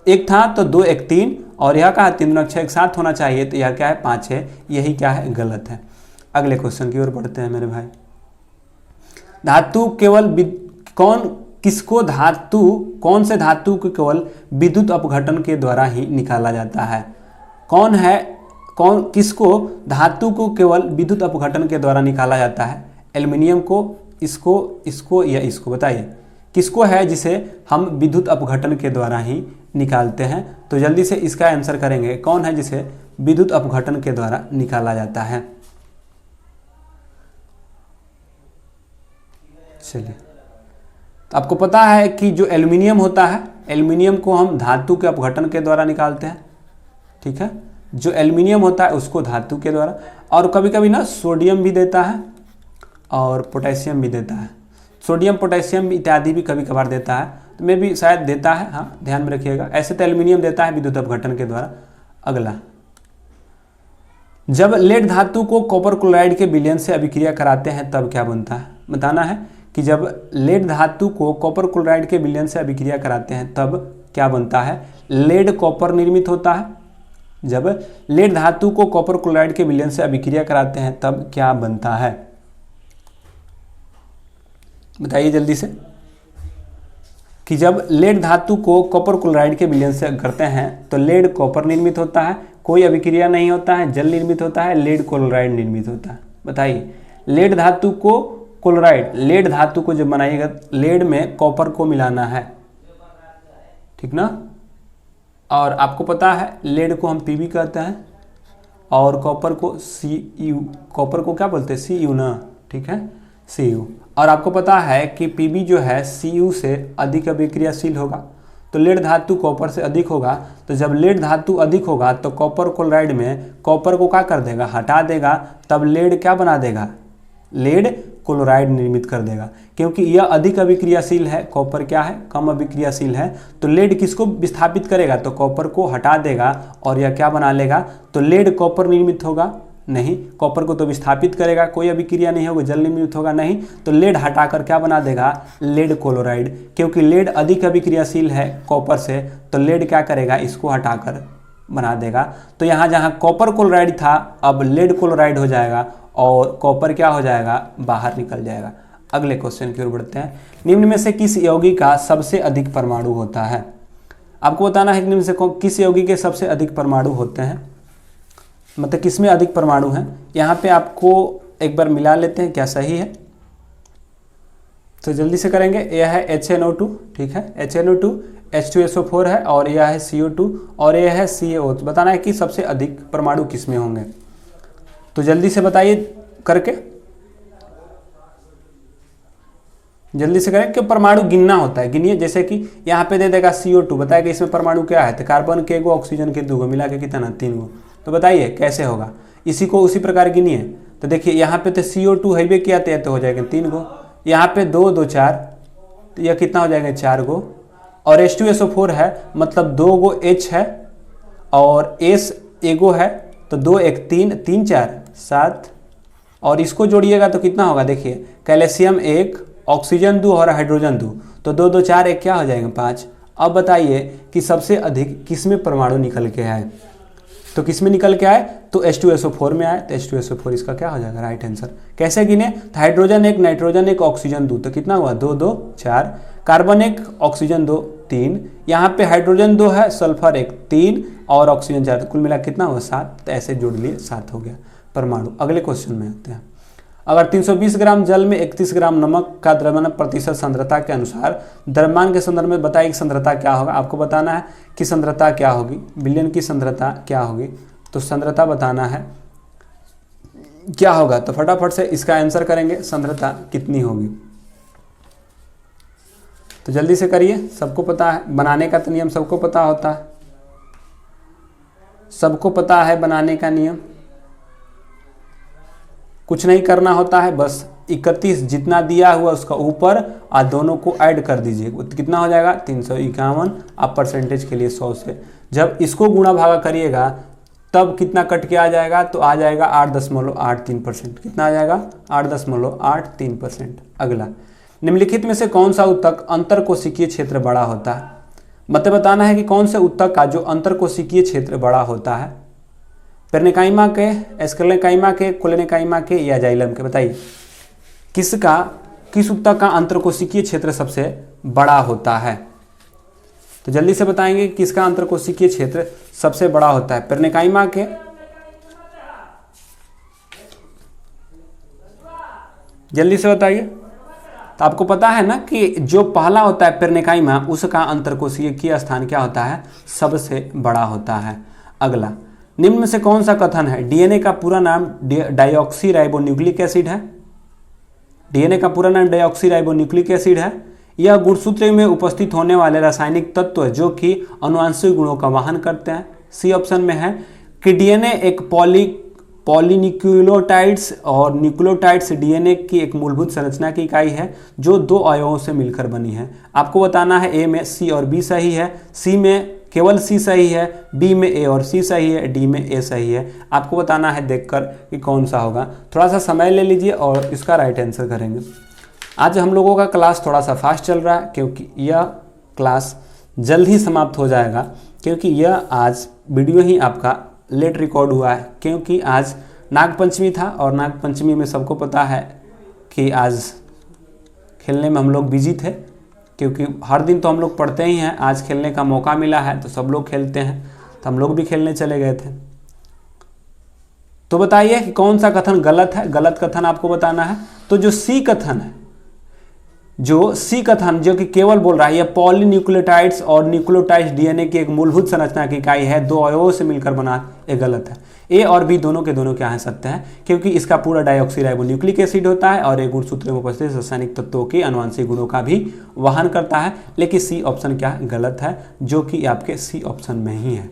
Speaker 1: 1 था तो 2 1 3, और यह कहा 3 दूना के 6 एक साथ होना चाहिए। तो यह क्या है? 5 है। यही क्या है? गलत है। अगले क्वेश्चन की ओर बढ़ते हैं मेरे भाई। धातु केवल कौन से धातु को केवल विद्युत अपघटन के द्वारा ही निकाला जाता है? किसको धातु को केवल विद्युत अपघटन के द्वारा निकाला जाता है? एल्युमिनियम को, इसको या इसको? बताइए किसको है जिसे हम विद्युत अपघटन के द्वारा ही निकालते हैं? तो जल्दी से इसका आंसर करेंगे, कौन है जिसे विद्युत अपघटन के द्वारा निकाला जाता है? चलिए, तो आपको पता है कि जो एल्युमिनियम होता है, एल्युमिनियम को हम धातु के अपघटन के द्वारा निकालते हैं, ठीक है। जो एल्युमिनियम होता है उसको धातु के द्वारा, और कभी कभी ना सोडियम भी देता है और पोटेशियम भी देता है। सोडियम, पोटेशियम इत्यादि भी कभी कभार देता है, तो मैं भी शायद देता है, हाँ ध्यान में रखिएगा। ऐसे तो एल्युमिनियम देता है विद्युत अपघटन के द्वारा। अगला, जब लेड धातु को कॉपर क्लोराइड के विलयन से अभिक्रिया कराते हैं तब क्या बनता है? बताना है कि जब लेड धातु को कॉपर क्लोराइड के विलयन से अभिक्रिया कराते हैं तब क्या बनता है? लेड कॉपर निर्मित होता है। जब लेड धातु को कॉपर क्लोराइड के विलयन से अभिक्रिया कराते हैं तब क्या बनता है? बताइए जल्दी से कि जब लेड धातु को कॉपर क्लोराइड के विलयन से करते हैं तो लेड कॉपर निर्मित होता है, कोई अभिक्रिया नहीं होता है, जल निर्मित होता है, लेड क्लोराइड निर्मित होता है। बताइए, लेड धातु को क्लोराइड, लेड धातु को जब बनाइएगा, लेड में कॉपर को मिलाना है, ठीक ना। और आपको पता है लेड को हम Pb कहते हैं और कॉपर को Cu, कॉपर को क्या बोलते हैं? Cu ना, ठीक है, Cu। और आपको पता है कि Pb जो है Cu से अधिक अभिक्रियाशील होगा, तो लेड धातु कॉपर से अधिक होगा। तो जब लेड धातु अधिक होगा तो कॉपर क्लोराइड में कॉपर को क्या कर देगा? हटा देगा, तब लेड क्या बना देगा? लेड क्लोराइड निर्मित कर देगा, क्योंकि यह अधिक अभिक्रियाशील है, कॉपर क्या है? कम अभिक्रियाशील है। तो लेड किसको विस्थापित करेगा? तो कॉपर को हटा देगा और यह क्या बना लेगा? तो लेड कॉपर निर्मित होगा नहीं, कॉपर को तो विस्थापित करेगा, कोई अभिक्रिया नहीं होगी, जल निर्मित होगा नहीं। तो लेड हटाकर क्या बना देगा? Lead chloride. क्योंकि लेड अधिक अभिक्रियाशील है कॉपर से, तो लेड क्या करेगा? इसको हटाकर बना देगा। तो यहाँ जहाँ कॉपर क्लोराइड था अब लेड क्लोराइड हो जाएगा और कॉपर क्या हो जाएगा? बाहर निकल जाएगा। अगले क्वेश्चन की ओर बढ़ते हैं। निम्न में से किस यौगिक का सबसे अधिक परमाणु होता है? आपको बताना है कि निम्न से किस यौगिक के सबसे अधिक परमाणु होते हैं, मतलब किसमें अधिक परमाणु हैं। यहाँ पे आपको एक बार मिला लेते हैं क्या सही है, तो जल्दी से करेंगे। यह है HNO2, ठीक है, HNO2, H2SO4 है और यह है CO2 और यह है CaO। बताना है कि सबसे अधिक परमाणु किसमें होंगे, तो जल्दी से बताइए करके, जल्दी से करें कि परमाणु गिनना होता है। गिनिए, जैसे कि यहाँ पे दे देगा CO2, बताएगा इसमें परमाणु क्या है, तो कार्बन के 2, ऑक्सीजन के 2, मिला के कितना 3। तो बताइए कैसे होगा, इसी को उसी प्रकार गिनिए। तो देखिए यहाँ पे तो CO2 है भी किया तो हो जाएगा 3, यहाँ पे 2, 2, 4, तो यह कितना हो जाएगा 4, और H2SO4 है मतलब 2 H है और S एगो है, तो 2, 1, 3, 3, 4, 7, और इसको जोड़िएगा तो कितना होगा, देखिए कैल्शियम 1, ऑक्सीजन 2 और हाइड्रोजन 2, तो 2, 2, 4, 1 क्या हो जाएगा 5। अब बताइए कि सबसे अधिक किसमें परमाणु निकल के आए, तो किसमें निकल के आए, तो H2SO4 में आए, तो H2SO4 इसका क्या हो जाएगा राइट आंसर। कैसे गिने, तो हाइड्रोजन 1, नाइट्रोजन 1, ऑक्सीजन 2, तो कितना हुआ 2, 2, 4, कार्बन 1, ऑक्सीजन 2, 3, यहाँ पे हाइड्रोजन 2 है, सल्फर 1, 3 और ऑक्सीजन 4, तो कुल मिला कितना हुआ 7, तो ऐसे जोड़ लिए 7 हो गया परमाणु। अगले क्वेश्चन में आते हैं। अगर 320 ग्राम जल में 31 ग्राम नमक का द्रव्यमान प्रतिशत सांद्रता के अनुसार द्रव्यमान के संदर्भ में बताइए कि सांद्रता क्या होगा। आपको बताना है कि सांद्रता क्या होगी, विलयन की सांद्रता क्या होगी, तो सांद्रता बताना है क्या होगा, तो फटाफट से इसका आंसर करेंगे, सांद्रता कितनी होगी। तो जल्दी से करिए, सबको पता है बनाने का तो नियम सबको पता होता है, सबको पता है बनाने का नियम, कुछ नहीं करना होता है, बस 31 जितना दिया हुआ उसका ऊपर और दोनों को ऐड कर दीजिए, कितना हो जाएगा 351। आप परसेंटेज के लिए 100 से जब इसको गुणा भागा करिएगा तब कितना कट के आ जाएगा, तो आ जाएगा 8.83%। कितना आ जाएगा 8.83%। अगला, निम्नलिखित में से कौन सा ऊतक अंतर कोशिकीय क्षेत्र बड़ा होता है। मतलब बताना है कि कौन से ऊतक का जो अंतर कोशिकीय क्षेत्र बड़ा होता है, पेरनेकाइमा के, एस्केलेकाइमा के, कोलेनेकाइमा के या जाइलम के। बताइए किस ऊतक का अंतरकोशिकीय क्षेत्र सबसे बड़ा होता है, तो जल्दी से बताएंगे किसका अंतरकोशिकीय क्षेत्र सबसे बड़ा होता है, पेरनेकाइमा के, जल्दी से बताइए। तो आपको पता है ना कि जो पहला होता है पेरनेकाइमा, उसका अंतरकोशिकीय स्थान क्या होता है, सबसे बड़ा होता है। अगला, निम्न में से कौन सा कथन है, डीएनए का पूरा नाम डाइऑक्सी राइबोन्यूक्लिक एसिड है। डीएनए का पूरा नाम डाइऑक्सी राइबोन्यूक्लिक एसिड है। यह गुणसूत्र में उपस्थित होने वाले रासायनिक तत्व है जो कि आनुवंशिक गुणों का वहन करते हैं। सी ऑप्शन में है कि डीएनए एक पॉलीन्यूक्लियोटाइड्स और न्यूक्लियोटाइड्स डीएनए की एक मूलभूत संरचना की इकाई है जो 2 अवयवों से मिलकर बनी है। आपको बताना है ए में सी और बी सही है, सी में केवल सी सही है, बी में ए और सी सही है, डी में ए सही है। आपको बताना है देखकर कि कौन सा होगा। थोड़ा सा समय ले लीजिए और इसका राइट आंसर करेंगे। आज हम लोगों का क्लास थोड़ा सा फास्ट चल रहा है क्योंकि यह क्लास जल्द ही समाप्त हो जाएगा, क्योंकि यह आज वीडियो ही आपका लेट रिकॉर्ड हुआ है, क्योंकि आज नागपंचमी था और नागपंचमी में सबको पता है कि आज खेलने में हम लोग बिजी थे, क्योंकि हर दिन तो हम लोग पढ़ते ही हैं, आज खेलने का मौका मिला है तो सब लोग खेलते हैं, तो हम लोग भी खेलने चले गए थे। तो बताइए कि कौन सा कथन गलत है। गलत कथन आपको बताना है। तो जो सी कथन है, जो सी कथन जो कि केवल बोल रहा है यह पॉलीन्यूक्लियोटाइड्स और न्यूक्लियोटाइड्स डीएनए की एक मूलभूत संरचना की इकाई है, 2 अवयवों से मिलकर बना, ये गलत है। ए और बी दोनों के दोनों क्या है, सत्य है, क्योंकि इसका पूरा डाइऑक्सीराइबोन्यूक्लिक एसिड होता है और एक गुणसूत्र में उपस्थित रासायनिक तत्वों के आनुवंशिक गुणों का भी वहन करता है। लेकिन सी ऑप्शन क्या है, गलत है, जो कि आपके सी ऑप्शन में ही है।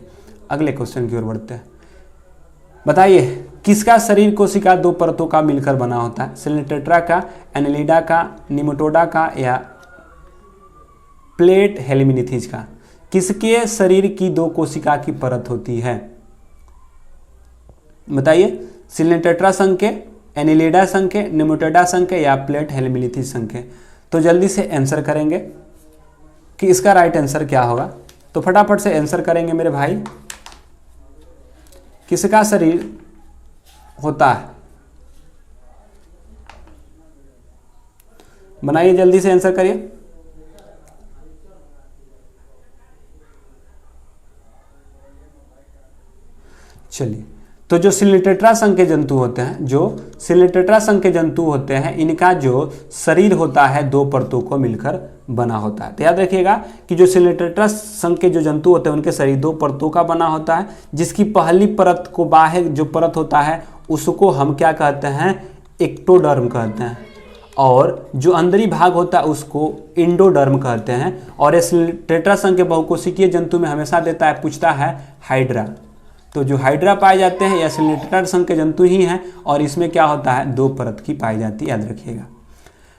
Speaker 1: अगले क्वेश्चन की ओर बढ़ते हैं। बताइए किसका शरीर कोशिका 2 परतों का मिलकर बना होता है, सिलेंटेट्रा का, एनेलिडा का, निमेटोडा का या प्लेट हेलमिन्थेस का। किसके शरीर की 2 कोशिका की परत होती है, बताइए। सिलेंटेट्रा संघ के, एनेलिडा संघ के, निमेटोडा संघ के या प्लेट हेलमिन्थेस संघ के। तो जल्दी से आंसर करेंगे कि इसका राइट आंसर क्या होगा। तो फटाफट से आंसर करेंगे मेरे भाई। किसका शरीर होता है, बनाइए, जल्दी से आंसर करिए। चलिए, तो जो सिलिटेट्रा संघ के जंतु होते हैं, जो सिलिटेट्रा संघ के जंतु होते हैं, इनका जो शरीर होता है 2 परतों को मिलकर बना होता है। तो याद रखिएगा कि जो सिलिटेट्रा संघ के जो जंतु होते हैं उनके शरीर 2 परतों का बना होता है, जिसकी पहली परत को बाह्य जो परत होता है उसको हम क्या कहते हैं, एक्टोडर्म कहते हैं, और जो अंदरी भाग होता है उसको इंडोडर्म कहते हैं। और ये सिलिटेट्रा संघ के बहुकोशिकीय जंतु में हमेशा देता है, पूछता है हाइड्रा। तो जो हाइड्रा पाए जाते हैं या सिलिटेट्रा संघ के जंतु ही हैं, और इसमें क्या होता है 2 परत की पाई जाती है, याद रखिएगा।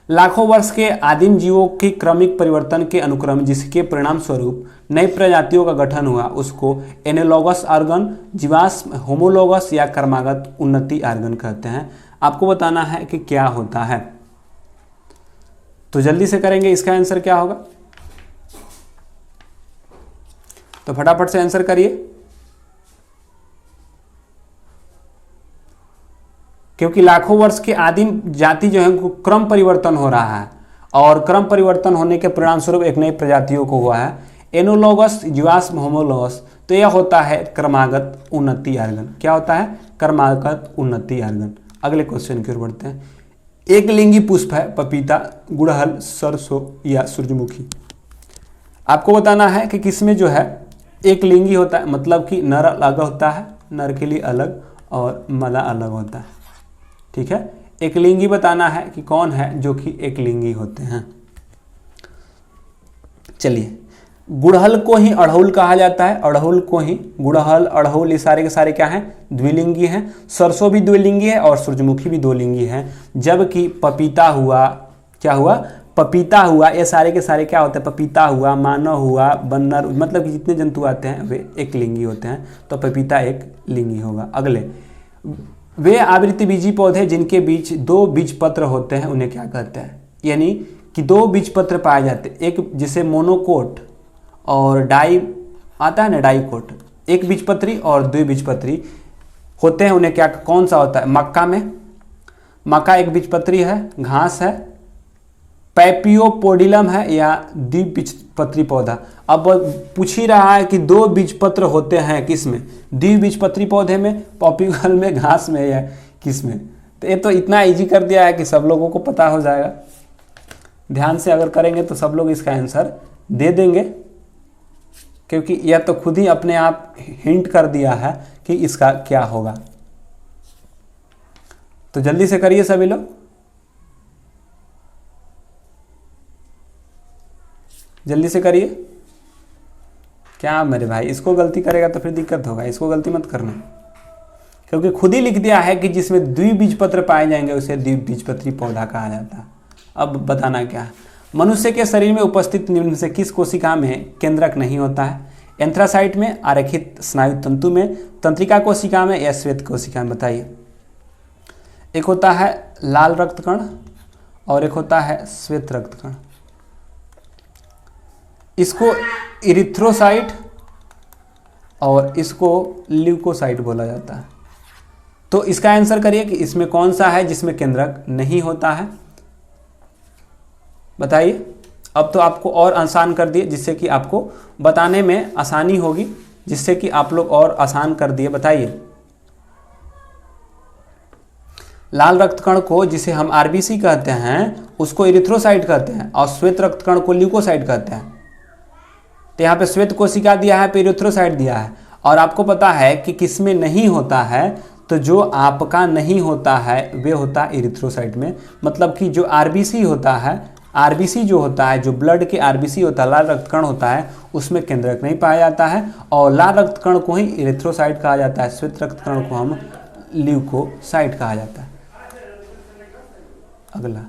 Speaker 1: लाखों वर्ष के आदिम जीवों की क्रमिक परिवर्तन के अनुक्रम जिसके परिणाम स्वरूप नई प्रजातियों का गठन हुआ उसको एनालॉगस ऑर्गन, जीवाश्म होमोलॉगस या क्रमागत उन्नति ऑर्गन कहते हैं। आपको बताना है कि क्या होता है, तो जल्दी से करेंगे। इसका आंसर क्या होगा, तो फटाफट से आंसर करिए, क्योंकि लाखों वर्ष के आदिम जाति जो है उनको क्रम परिवर्तन हो रहा है, और क्रम परिवर्तन होने के परिणाम स्वरूप एक नई प्रजातियों को हुआ है एनोलॉगस, जीवाश्म, होमोलॉगस। तो यह होता है क्रमागत उन्नति ऑर्गन। क्या होता है, क्रमागत उन्नति ऑर्गन। अगले क्वेश्चन की ओर बढ़ते हैं। एक लिंगी पुष्प है पपीता, गुड़हल, सरसों या सूरजमुखी। आपको बताना है कि किसमें जो है एक लिंगी होता है, मतलब कि नर अलग होता है, नर के लिए अलग और मादा अलग होता है, ठीक है। एक लिंगी बताना है कि कौन है जो कि एक लिंगी होते हैं। चलिए, गुड़हल को ही अड़हुल कहा जाता है, अड़हुल को ही गुड़हल, अड़हुल ये सारे के सारे क्या हैं, द्विलिंगी हैं। सरसों भी द्विलिंगी है और सूरजमुखी भी द्विलिंगी है। जबकि पपीता हुआ, क्या हुआ, पपीता हुआ, ये सारे के सारे क्या होते हैं, पपीता हुआ, मानव हुआ, बन्नर, मतलब कि जितने जंतु आते हैं वे एक लिंगी होते हैं, तो पपीता एक लिंगी होगा। अगले, वे आवृतबीजी पौधे जिनके बीच 2 बीजपत्र होते हैं उन्हें क्या कहते हैं, यानी कि 2 बीजपत्र पाए जाते हैं, एक जिसे मोनोकोट और डाई आता है ना, डाइकोट, एक बीजपत्री और 2 बीजपत्री होते हैं, उन्हें क्या, कौन सा होता है, मक्का में, मक्का एक बीजपत्री है, घास है, पैपियोपोडिलम है या द्विबीजपत्री पौधा। अब पूछ ही रहा है कि 2 बीजपत्र होते हैं किसमें, द्विबीजपत्री पौधे में, पॉप्यूगल में, घास में या किसमें। तो ये तो इतना इजी कर दिया है कि सब लोगों को पता हो जाएगा। ध्यान से अगर करेंगे तो सब लोग इसका आंसर दे देंगे, क्योंकि यह तो खुद ही अपने आप हिंट कर दिया है कि इसका क्या होगा। तो जल्दी से करिए सभी लोग, जल्दी से करिए। क्या मेरे भाई, इसको गलती करेगा तो फिर दिक्कत होगा, इसको गलती मत करना, क्योंकि खुद ही लिख दिया है कि जिसमें द्विबीजपत्र पाए जाएंगे उसे द्विबीजपत्री पौधा कहा जाता है। अब बताना क्या है, मनुष्य के शरीर में उपस्थित निम्न से किस कोशिका में केंद्रक नहीं होता है, एंथ्रासाइट में, आरेखित स्नायु तंतु में, तंत्रिका कोशिका में या श्वेत कोशिका में, बताइए। एक होता है लाल रक्तकण और एक होता है श्वेत रक्तकण। इसको इरिथ्रोसाइट और इसको ल्यूकोसाइट बोला जाता है। तो इसका आंसर करिए कि इसमें कौन सा है जिसमें केंद्रक नहीं होता है, बताइए। अब तो आपको और आसान कर दिए, जिससे कि आपको बताने में आसानी होगी, जिससे कि आप लोग और आसान कर दिए। बताइए, लाल रक्तकण को जिसे हम आरबीसी कहते हैं उसको इरिथ्रोसाइट कहते हैं, और श्वेत रक्तकण को ल्यूकोसाइट कहते हैं। तो यहाँ पे श्वेत कोशिका दिया है, इरिथ्रोसाइट दिया है, और आपको पता है कि किसमें नहीं होता है, तो जो आपका नहीं होता है वे होता है इरिथ्रोसाइट में। मतलब कि जो आरबीसी होता है, आरबीसी जो होता है, जो ब्लड के आरबीसी होता है, लाल रक्तकण होता है, उसमें केंद्रक नहीं पाया जाता है, और लाल रक्तकण को ही इरिथ्रोसाइट कहा जाता है, श्वेत रक्तकण को हम ल्यूकोसाइट कहा जाता है। अगला,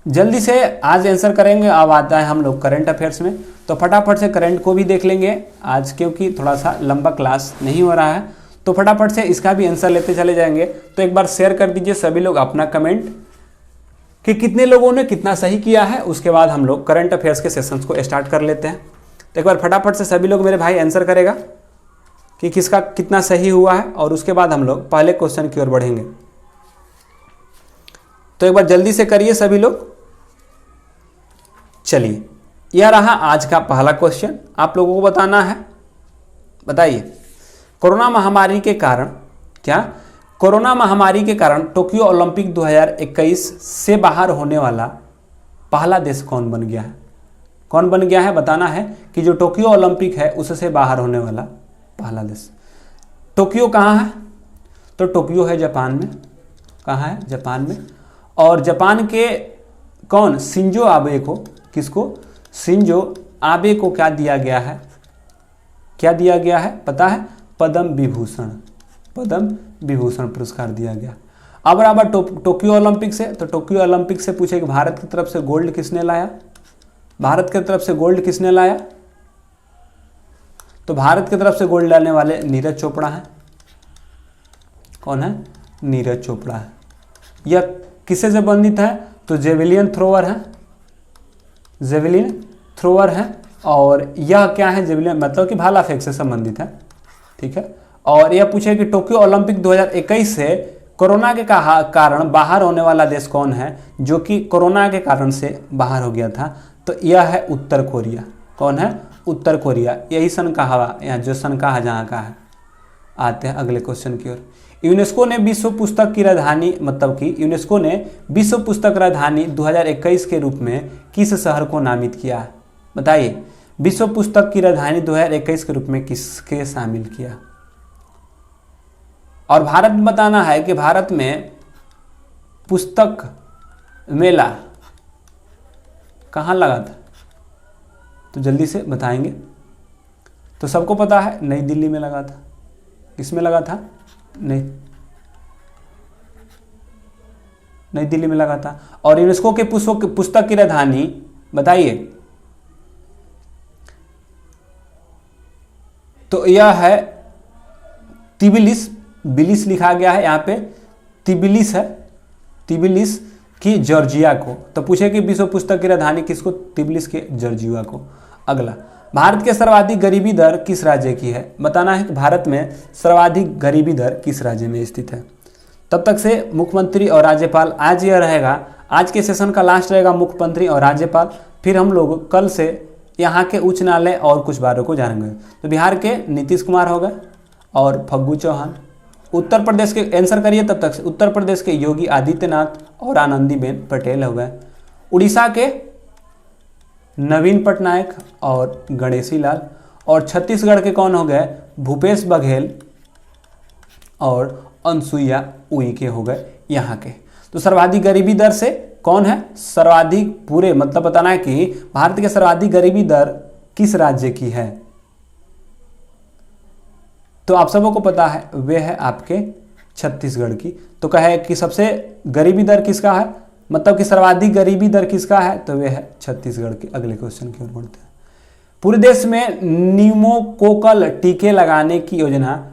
Speaker 1: जल्दी से आज आंसर करेंगे। अब आता है हम लोग करंट अफेयर्स में, तो फटाफट से करंट को भी देख लेंगे आज, क्योंकि थोड़ा सा लंबा क्लास नहीं हो रहा है, तो फटाफट से इसका भी आंसर लेते चले जाएंगे। तो एक बार शेयर कर दीजिए सभी लोग अपना कमेंट कि कितने लोगों ने कितना सही किया है, उसके बाद हम लोग करंट अफेयर्स के सेशंस को स्टार्ट कर लेते हैं। तो एक बार फटाफट से सभी लोग मेरे भाई आंसर करेगा कि किसका कितना सही हुआ है, और उसके बाद हम लोग पहले क्वेश्चन की ओर बढ़ेंगे। तो एक बार जल्दी से करिए सभी लोग। चलिए, यह रहा आज का पहला क्वेश्चन, आप लोगों को बताना है। बताइए, कोरोना महामारी के कारण कोरोना महामारी के कारण टोक्यो ओलंपिक 2021 से बाहर होने वाला पहला देश कौन बन गया है? कौन बन गया है बताना है कि जो टोक्यो ओलंपिक है उससे बाहर होने वाला पहला देश। टोक्यो कहाँ है? तो टोक्यो है जापान में। कहाँ है? जापान में। और जापान के कौन? शिंजो आबे को, किसको? शिंजो आबे को क्या दिया गया है? क्या दिया गया है पता है? पद्म विभूषण, पद्म विभूषण पुरस्कार दिया गया। अब बराबर टोक्यो ओलंपिक से, तो टोक्यो ओलंपिक से पूछे कि भारत की तरफ से गोल्ड किसने लाया? भारत की तरफ से गोल्ड किसने लाया? तो भारत की तरफ से गोल्ड लाने वाले नीरज चोपड़ा हैं। कौन है? नीरज चोपड़ा है। यह किससे संबंधित है? तो जेवलिन थ्रोअर है, जेवलिन थ्रोअर है। और यह क्या है? जेवलिन मतलब कि भाला फेंक से संबंधित है, ठीक है। और यह पूछे कि टोक्यो ओलंपिक 2021 से कोरोना के कारण बाहर होने वाला देश कौन है, जो कि कोरोना के कारण से बाहर हो गया था? तो यह है उत्तर कोरिया। कौन है? उत्तर कोरिया। यही सन का हवा, यहाँ जो सन का जहाँ का है। आते हैं अगले क्वेश्चन की ओर। यूनेस्को ने विश्व पुस्तक की राजधानी, मतलब कि यूनेस्को ने विश्व पुस्तक राजधानी 2021 के रूप में किस शहर को नामित किया है? बताइए, विश्व पुस्तक की राजधानी 2021 के रूप में किसके शामिल किया? और भारत में बताना है कि भारत में पुस्तक मेला कहाँ लगा था? तो जल्दी से बताएंगे। तो सबको पता है नई दिल्ली में लगा था। किसमें लगा था? नई दिल्ली में लगा था। और यूनेस्को के पुस्तक की राजधानी बताइए। तो यह है तिबिलिस, बिलिस लिखा गया है यहाँ पे, तिबिलिस है, तिबिलिस की जॉर्जिया को। तो पूछे कि विश्व पुस्तक की राजधानी किसको? तिबिलिस के जॉर्जिया को। अगला, भारत के सर्वाधिक गरीबी दर किस राज्य की है? बताना है कि भारत में सर्वाधिक गरीबी दर किस राज्य में स्थित है। तब तक से मुख्यमंत्री और राज्यपाल, आज यह रहेगा, आज के सेशन का लास्ट रहेगा मुख्यमंत्री और राज्यपाल। फिर हम लोग कल से यहाँ के उच्च न्यायालय और कुछ बारों को जानेंगे। तो बिहार के नीतीश कुमार हो गए और फग्गू चौहान। उत्तर प्रदेश के आंसर करिए तब तक से। उत्तर प्रदेश के योगी आदित्यनाथ और आनंदीबेन पटेल हो गए। उड़ीसा के नवीन पटनायक और गणेशी लाल। और छत्तीसगढ़ के कौन हो गए? भूपेश बघेल और अनसुईया उइके हो गए यहाँ के। तो सर्वाधिक गरीबी दर से कौन है? सर्वाधिक, पूरे मतलब बताना है कि भारत के सर्वाधिक गरीबी दर किस राज्य की है? तो आप सबों को पता है वे है आपके छत्तीसगढ़ की। तो कहे कि सबसे गरीबी दर किसका है, मतलब कि सर्वाधिक गरीबी दर किसका है? तो वे है छत्तीसगढ़ की। अगले क्वेश्चन की ओर बढ़ते हैं। पूरे देश में न्यूमोकोकल टीके लगाने की योजना,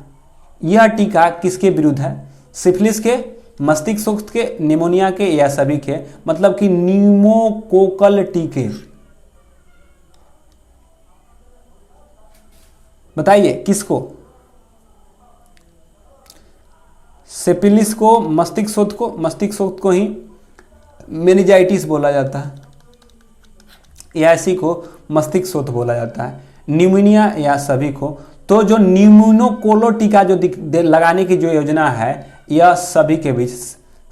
Speaker 1: यह टीका किसके विरुद्ध है? सिफिलिस के, मस्तिष्क के, निमोनिया के या सभी के? मतलब कि न्यूमोकोकल टीके, बताइए किसको? सिफिलिस को, मस्तिष्क को ही मेनिंजाइटिस बोला जाता है, या इसी को मस्तिष्क बोला जाता है। निमोनिया या सभी को। तो जो न्यूमोकोलो टीका जो लगाने की जो योजना है, यह सभी के बीच,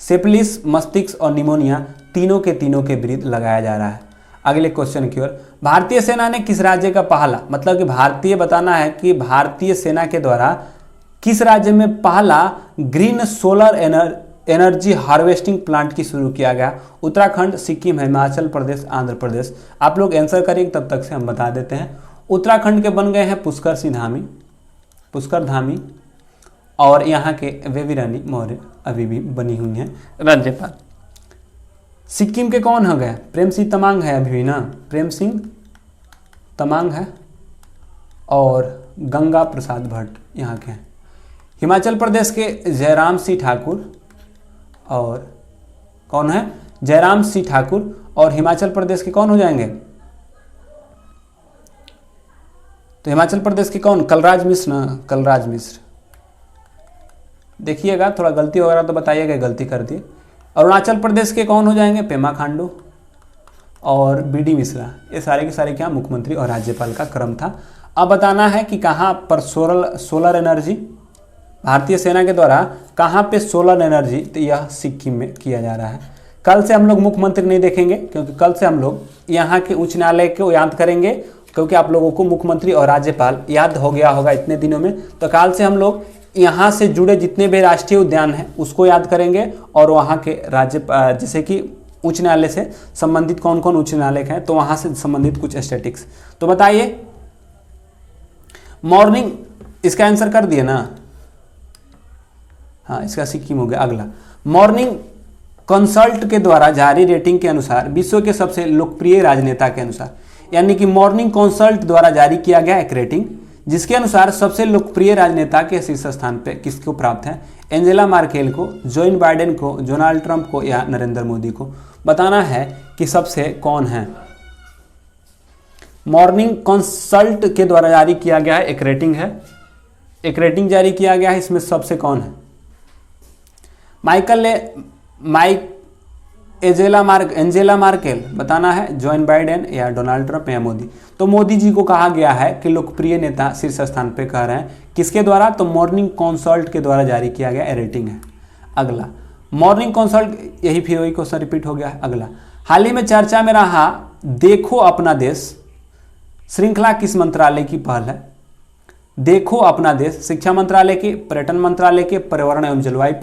Speaker 1: सिफिलिस, मस्तिष्क और निमोनिया तीनों के विरुद्ध लगाया जा रहा है। अगले क्वेश्चन की ओर। भारतीय सेना ने किस राज्य का पहला, मतलब कि भारतीय, बताना है कि भारतीय सेना के द्वारा किस राज्य में पहला green solar energy harvesting plant की शुरू किया गया? उत्तराखंड, सिक्किम, हिमाचल प्रदेश, आंध्र प्रदेश। आप लोग आंसर करिए, तब तक से हम बता देते हैं। उत्तराखंड के बन गए हैं पुष्कर धामी, और यहाँ के बेबी रानी मौर्य अभी भी बनी हुई हैं राज्यपाल। सिक्किम के कौन हो गए? प्रेम सिंह तमांग है अभी भी ना, प्रेम सिंह तमांग है, और गंगा प्रसाद भट्ट यहाँ के हैं। हिमाचल प्रदेश के जयराम सिंह ठाकुर, और कौन है? जयराम सिंह ठाकुर। और हिमाचल प्रदेश के कौन हो जाएंगे? तो हिमाचल प्रदेश के कौन? कलराज मिश्र ना, कलराज मिश्र। देखिएगा, थोड़ा गलती वगैरह तो बताइएगा, गलती कर दिए। अरुणाचल प्रदेश के कौन हो जाएंगे, पेमा खांडू और बीडी मिश्रा। ये सारे के सारे क्या मुख्यमंत्री और राज्यपाल का क्रम था। अब बताना है कि कहाँ पर सोलर एनर्जी, भारतीय सेना के द्वारा कहाँ पे सोलर एनर्जी, तो यह सिक्किम में किया जा रहा है। कल से हम लोग मुख्यमंत्री नहीं देखेंगे, क्योंकि कल से हम लोग यहाँ के उच्च न्यायालय को याद करेंगे, क्योंकि आप लोगों को मुख्यमंत्री और राज्यपाल याद हो गया होगा इतने दिनों में। तो कल से हम लोग यहाँ से जुड़े जितने भी राष्ट्रीय उद्यान हैं उसको याद करेंगे, और वहाँ के जैसे कि उच्च न्यायालय से संबंधित कौन कौन उच्च न्यायालय हैं, तो वहाँ से संबंधित कुछ स्टैटिक्स। तो बताइए, मॉर्निंग, इसका आंसर कर दिए ना, हाँ इसका सिक्किम हो गया। अगला, मॉर्निंग कंसल्ट के द्वारा जारी रेटिंग के अनुसार विश्व के सबसे लोकप्रिय राजनेता के अनुसार, यानी कि मॉर्निंग कंसल्ट द्वारा जारी किया गया एक रेटिंग, जिसके अनुसार सबसे लोकप्रिय राजनेता के शीर्ष स्थान पे किसको प्राप्त है, एंजेला मार्केल को, जो बाइडेन को, डोनाल्ड ट्रंप को या नरेंद्र मोदी को। बताना है कि सबसे कौन है। मॉर्निंग कंसल्ट के द्वारा जारी किया गया है एक रेटिंग है, एक रेटिंग जारी किया गया है, इसमें सबसे कौन है, एंजेला मार्केल, बताना है जो बाइडेन या डोनाल्ड ट्रंप या मोदी। तो मोदी जी को कहा गया है कि लोकप्रिय नेता शीर्ष स्थान पे कह रहे हैं, किसके द्वारा, तो मॉर्निंग कंसल्ट के द्वारा जारी किया गया रेटिंग है। अगला, मॉर्निंग कंसल्ट, यही फिर वही क्वेश्चन रिपीट हो गया है। अगला, हाल ही में चर्चा में रहा देखो अपना देश श्रृंखला किस मंत्रालय की पहल है। देखो अपना देश शिक्षा मंत्रालय के, पर्यटन मंत्रालय के, पर्यावरण एवं जलवायु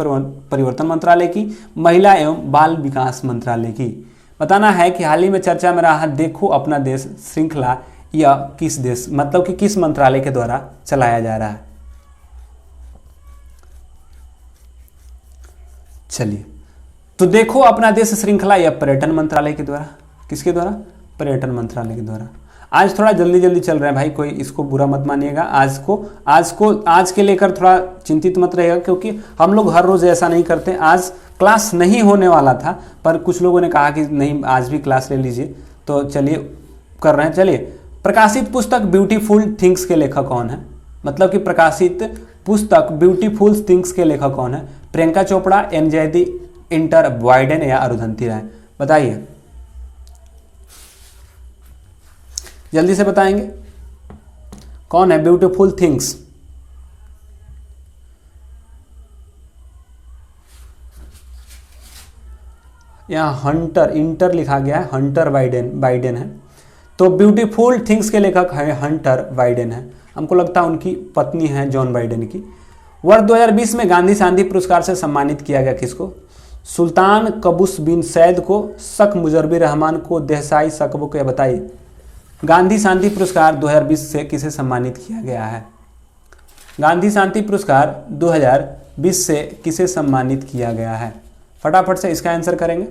Speaker 1: परिवर्तन मंत्रालय की, महिला एवं बाल विकास मंत्रालय की। बताना है कि हाल ही में चर्चा में रहा देखो अपना देश श्रृंखला यह किस देश, मतलब कि किस मंत्रालय के द्वारा चलाया जा रहा है। चलिए, तो देखो अपना देश श्रृंखला यह पर्यटन मंत्रालय के द्वारा, किसके द्वारा, पर्यटन मंत्रालय के द्वारा। आज थोड़ा जल्दी जल्दी चल रहा है भाई, कोई इसको बुरा मत मानिएगा। आज के लेकर थोड़ा चिंतित मत रहिएगा, क्योंकि हम लोग हर रोज ऐसा नहीं करते। आज क्लास नहीं होने वाला था, पर कुछ लोगों ने कहा कि नहीं आज भी क्लास ले लीजिए, तो चलिए कर रहे हैं। चलिए, प्रकाशित पुस्तक ब्यूटीफुल थिंग्स के लेखक कौन है, मतलब कि प्रकाशित पुस्तक ब्यूटीफुल थिंग्स के लेखक कौन है, प्रियंका चोपड़ा, एन जयति, इंटर बाइडेन या अरुंधति राय। बताइए, जल्दी से बताएंगे कौन है ब्यूटीफुल थिंग्स। यहाँ हंटर, इंटर लिखा गया है, हंटर बाइडेन है। तो ब्यूटीफुल थिंग्स के लेखक है हंटर बाइडेन है। हमको लगता है उनकी पत्नी है जॉन बाइडेन की। वर्ष 2020 में गांधी शांति पुरस्कार से सम्मानित किया गया किसको, सुल्तान कबूस बिन सैद को, शक मुजर्बी रहमान को, देसाई सकबो को। बताइए, गांधी शांति पुरस्कार 2020 से किसे सम्मानित किया गया है, गांधी शांति पुरस्कार 2020 से किसे सम्मानित किया गया है, फटाफट से इसका आंसर करेंगे।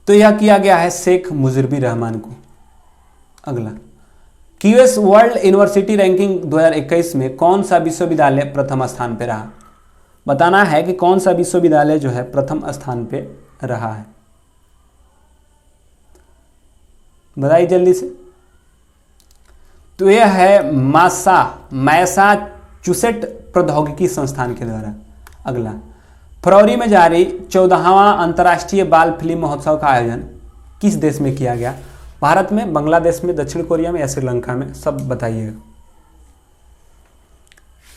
Speaker 1: तो यह किया गया है शेख मुजर्बी रहमान को। अगला, क्यूएस वर्ल्ड यूनिवर्सिटी रैंकिंग 2021 में कौन सा विश्वविद्यालय प्रथम स्थान पर रहा। बताना है कि कौन सा विश्वविद्यालय जो है प्रथम स्थान पे रहा है। बताइए जल्दी से। तो यह है मैसाचुसेट प्रौद्योगिकी संस्थान के द्वारा। अगला, फरवरी में जारी 14वां अंतर्राष्ट्रीय बाल फिल्म महोत्सव का आयोजन किस देश में किया गया, भारत में, बांग्लादेश में, दक्षिण कोरिया में या श्रीलंका में, सब बताइएगा।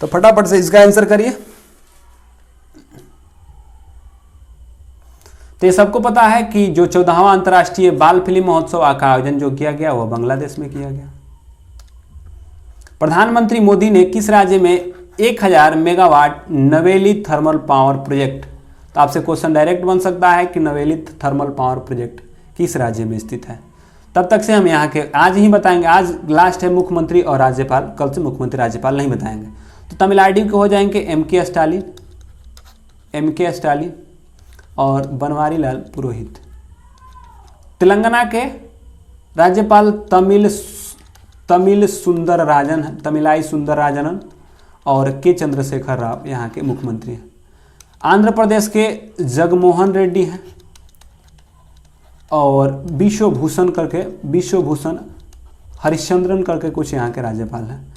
Speaker 1: तो फटाफट से इसका आंसर करिए। तो ये सबको पता है कि जो 14वां अंतर्राष्ट्रीय बाल फिल्म महोत्सव का आयोजन जो किया गया वह बांग्लादेश में किया गया। प्रधानमंत्री मोदी ने किस राज्य में 1000 मेगावाट नवेली थर्मल पावर प्रोजेक्ट, तो आपसे क्वेश्चन डायरेक्ट बन सकता है कि नवेली थर्मल पावर प्रोजेक्ट किस राज्य में स्थित है। तब तक से हम यहाँ के आज ही बताएंगे। आज लास्ट है मुख्यमंत्री और राज्यपाल, कल से मुख्यमंत्री राज्यपाल नहीं बताएंगे। तो तमिलनाडु के हो जाएंगे एम के स्टालिन और बनवारी लाल पुरोहित। तेलंगाना के राज्यपाल तमिलाई सुंदरराजन और के चंद्रशेखर राव यहाँ के मुख्यमंत्री हैं। आंध्र प्रदेश के जगमोहन रेड्डी हैं और विश्वभूषण हरिश्चंद्रन करके कुछ यहाँ के राज्यपाल हैं।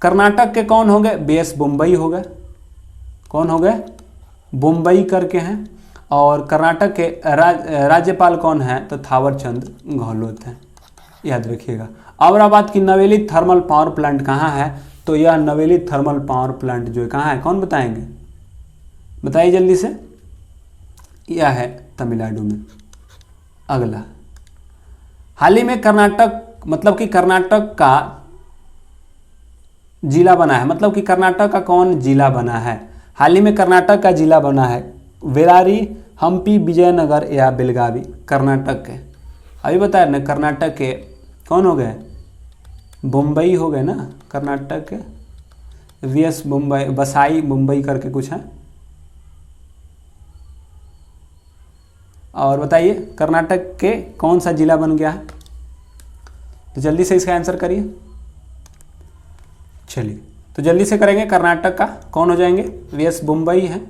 Speaker 1: कर्नाटक के कौन हो गए? बीएस बुम्बई हो गए। कौन हो गए? बुम्बई करके हैं। और कर्नाटक के राज्यपाल कौन है? तो थावरचंद गहलोत हैं, याद रखिएगा। औरंगाबाद की नवेली थर्मल पावर प्लांट कहाँ है? तो यह नवेली थर्मल पावर प्लांट जो है कहाँ है? कौन बताएंगे? बताइए जल्दी से। यह है तमिलनाडु में। अगला, हाल ही में कर्नाटक मतलब कि कर्नाटक का जिला बना है, मतलब कि कर्नाटक का कौन जिला बना है? हाल ही में कर्नाटक का जिला बना है बेलारी, हम्पी, विजयनगर या बेलगावी। कर्नाटक के अभी बताया ना, कर्नाटक के कौन हो गए? मुंबई हो गए ना कर्नाटक के। वीएस मुंबई, बसाई मुंबई करके कुछ है। और बताइए कर्नाटक के कौन सा जिला बन गया है? तो जल्दी से इसका आंसर करिए। चलिए तो जल्दी से करेंगे। कर्नाटक का कौन हो जाएंगे? वीएस मुंबई है।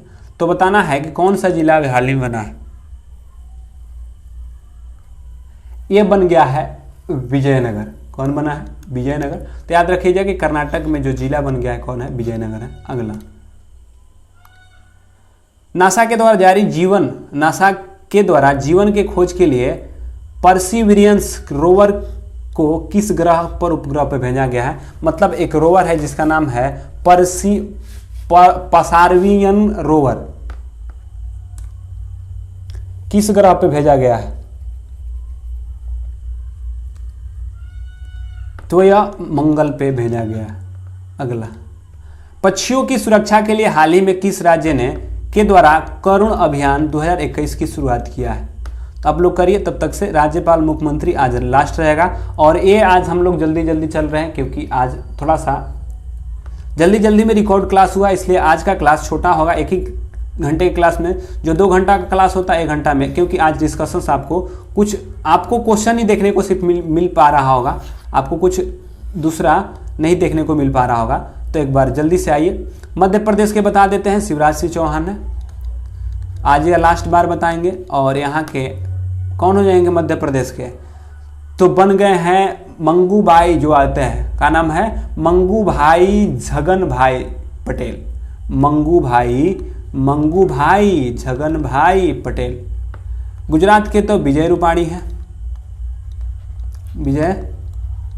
Speaker 1: तो बताना है कि कौन सा जिला हाल ही में बना है। ये बन गया है विजयनगर। कौन बना है? विजयनगर। तो याद रखिएगा कि कर्नाटक में जो जिला बन गया है कौन है? विजयनगर है। अगला, नासा के द्वारा जीवन के खोज के लिए परसिवियरेंस रोवर को किस ग्रह पर उपग्रह पर भेजा गया है? मतलब एक रोवर है जिसका नाम है परसार्वियन रोवर, किस ग्रह पे भेजा गया है? तो यह मंगल पे भेजा गया है। अगला, पक्षियों की सुरक्षा के लिए हाल ही में किस राज्य के द्वारा करुण अभियान 2021 की शुरुआत किया है? तो आप लोग करिए, तब तक से राज्यपाल मुख्यमंत्री आज लास्ट रहेगा। और ये आज हम लोग जल्दी जल्दी चल रहे हैं क्योंकि आज थोड़ा सा जल्दी में रिकॉर्ड क्लास हुआ, इसलिए आज का क्लास छोटा होगा। एक ही घंटे की क्लास में जो 2 घंटा का क्लास होता है 1 घंटा में, क्योंकि आज डिस्कशंस आपको क्वेश्चन ही देखने को सिर्फ मिल पा रहा होगा, आपको कुछ दूसरा नहीं देखने को मिल पा रहा होगा। तो एक बार जल्दी से आइए। मध्य प्रदेश के बता देते हैं, शिवराज सिंह चौहान है। आज या लास्ट बार बताएंगे। और यहाँ के कौन हो जाएंगे मध्य प्रदेश के? तो बन गए हैं मंगू भाई, जो आते हैं का नाम है मंगू भाई झगन भाई पटेल। मंगू भाई झगन भाई पटेल। गुजरात के तो विजय रूपाणी हैं। विजय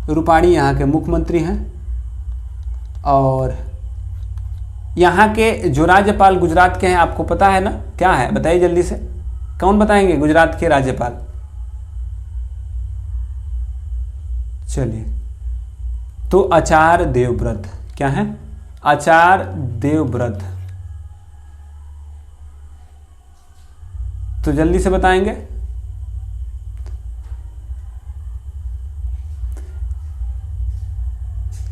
Speaker 1: रूपाणी यहाँ के मुख्यमंत्री हैं। और यहाँ के जो राज्यपाल गुजरात के हैं आपको पता है ना, क्या है? बताइए जल्दी से, कौन बताएंगे गुजरात के राज्यपाल? चलिए, तो आचार्य देवव्रत। क्या है? आचार्य देवव्रत। तो जल्दी से बताएंगे।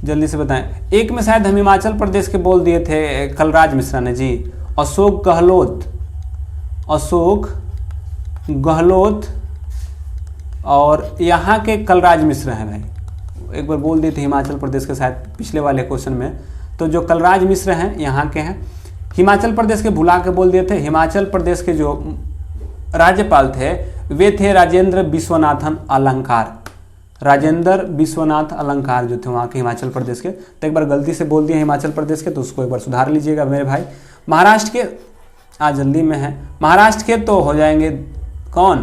Speaker 1: जल्दी से बताएं। एक में शायद हम हिमाचल प्रदेश के बोल दिए थे कलराज मिश्रा ने जी। अशोक गहलोत और यहाँ के कलराज मिश्र हैं भाई। एक बार बोल दिए थे हिमाचल प्रदेश के, शायद पिछले वाले क्वेश्चन में। तो जो कलराज मिश्र हैं यहाँ के हैं। हिमाचल प्रदेश के भुला के बोल दिए थे। हिमाचल प्रदेश के जो राज्यपाल थे वे थे राजेंद्र विश्वनाथन अलंकार। राजेंद्र विश्वनाथ अलंकार जो थे वहाँ के हिमाचल प्रदेश के। तो एक बार गलती से बोल दिया हिमाचल प्रदेश के, तो उसको एक बार सुधार लीजिएगा मेरे भाई। महाराष्ट्र के आज जल्दी में है। महाराष्ट्र के तो हो जाएंगे कौन?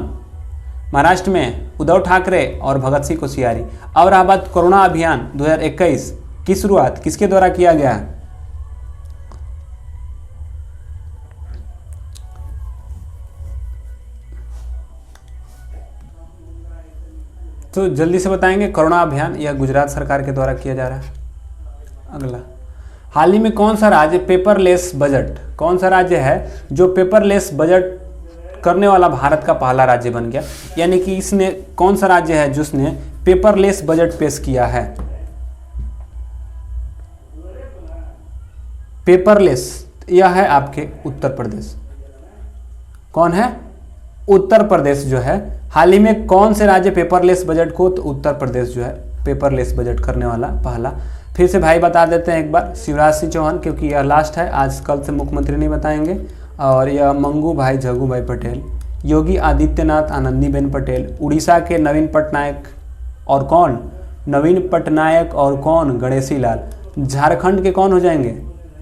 Speaker 1: महाराष्ट्र में उद्धव ठाकरे और भगत सिंह कोश्यारी। औरंगाबाद कोरोना अभियान 2021 की शुरुआत किसके द्वारा किया गया है? तो जल्दी से बताएंगे। कोरोना अभियान या गुजरात सरकार के द्वारा किया जा रहा है। अगला, हाल ही में कौन सा राज्य पेपरलेस बजट, कौन सा राज्य है जो पेपरलेस बजट करने वाला भारत का पहला राज्य बन गया? यानी कि इसने कौन सा राज्य है जिसने पेपरलेस बजट पेश किया है? पेपरलेस, यह है आपके उत्तर प्रदेश। कौन है? उत्तर प्रदेश जो है। हाल ही में कौन से राज्य पेपरलेस बजट को? तो उत्तर प्रदेश जो है पेपरलेस बजट करने वाला पहला। फिर से भाई बता देते हैं एक बार, शिवराज सिंह चौहान, क्योंकि यह लास्ट है, आज कल से मुख्यमंत्री नहीं बताएंगे। और यह मंगू भाई जग्गू भाई पटेल, योगी आदित्यनाथ, आनंदीबेन पटेल, उड़ीसा के नवीन पटनायक और कौन? नवीन पटनायक और कौन? गणेशी लाल। झारखंड के कौन हो जाएंगे,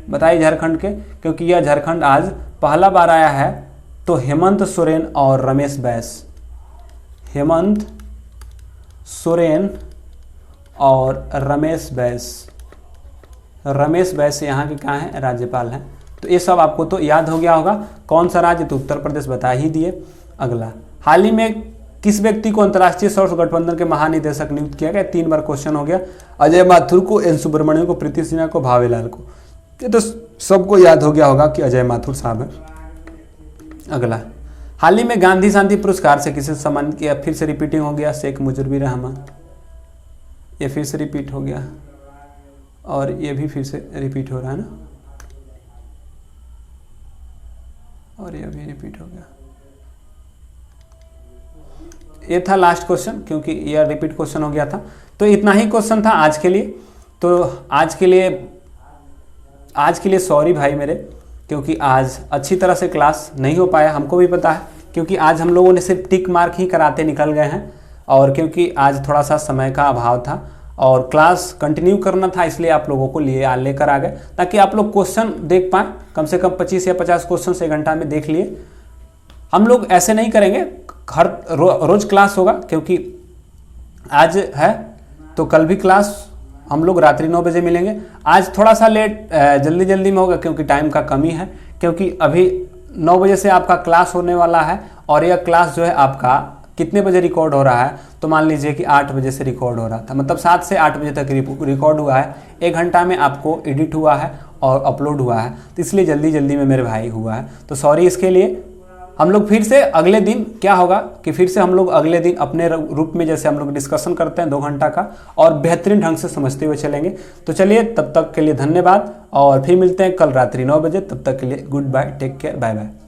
Speaker 1: बताइए झारखंड के, क्योंकि यह झारखंड आज पहला बार आया है। तो हेमंत सोरेन और रमेश बैस, हेमंत सोरेन और रमेश बैस, रमेश बैस यहाँ के कहाँ हैं, राज्यपाल हैं। तो ये सब आपको तो याद हो गया होगा। कौन सा राज्य, तो उत्तर प्रदेश बता ही दिए। अगला, हाल ही में किस व्यक्ति को अंतर्राष्ट्रीय सौर गठबंधन के महानिदेशक नियुक्त किया गया, 3 बार क्वेश्चन हो गया। अजय माथुर को, एन सुब्रमण्यम को, प्रीति सिन्हा को, भावेलाल को। ये तो सबको याद हो गया होगा कि अजय माथुर साहब है। अगला, हाल ही में गांधी शांति पुरस्कार से किसे सम्मानित किया, फिर से रिपीटिंग हो गया, शेख मुजीबुर रहमान, ये फिर से रिपीट हो गया और ये भी फिर से रिपीट हो रहा है ना, और ये भी रिपीट हो गया। ये था लास्ट क्वेश्चन, क्योंकि यह रिपीट क्वेश्चन हो गया था। तो इतना ही क्वेश्चन था आज के लिए। तो आज के लिए सॉरी भाई मेरे, क्योंकि आज अच्छी तरह से क्लास नहीं हो पाया, हमको भी पता है, क्योंकि आज हम लोगों ने सिर्फ टिक मार्क ही कराते निकल गए हैं। और क्योंकि आज थोड़ा सा समय का अभाव था और क्लास कंटिन्यू करना था, इसलिए आप लोगों को लेकर आ गए, ताकि आप लोग क्वेश्चन देख पाएँ। कम से कम 25 या 50 क्वेश्चन 1 घंटा में देख लिए। हम लोग ऐसे नहीं करेंगे, हर रोज क्लास होगा, क्योंकि आज है तो कल भी क्लास हम लोग रात्रि 9 बजे मिलेंगे। आज थोड़ा सा लेट, जल्दी में होगा, क्योंकि टाइम का कमी है, क्योंकि अभी 9 बजे से आपका क्लास होने वाला है। और यह क्लास जो है आपका कितने बजे रिकॉर्ड हो रहा है, तो मान लीजिए कि 8 बजे से रिकॉर्ड हो रहा था, मतलब 7 से 8 बजे तक रिकॉर्ड हुआ है। 1 घंटा में आपको एडिट हुआ है और अपलोड हुआ है, तो इसलिए जल्दी में मेरे भाई हुआ है। तो सॉरी इसके लिए। हम लोग फिर से अगले दिन क्या होगा कि फिर से हम लोग अगले दिन अपने रूप में जैसे हम लोग डिस्कशन करते हैं 2 घंटा का, और बेहतरीन ढंग से समझते हुए चलेंगे। तो चलिए, तब तक के लिए धन्यवाद, और फिर मिलते हैं कल रात्रि 9 बजे। तब तक के लिए good bye, take care, bye bye.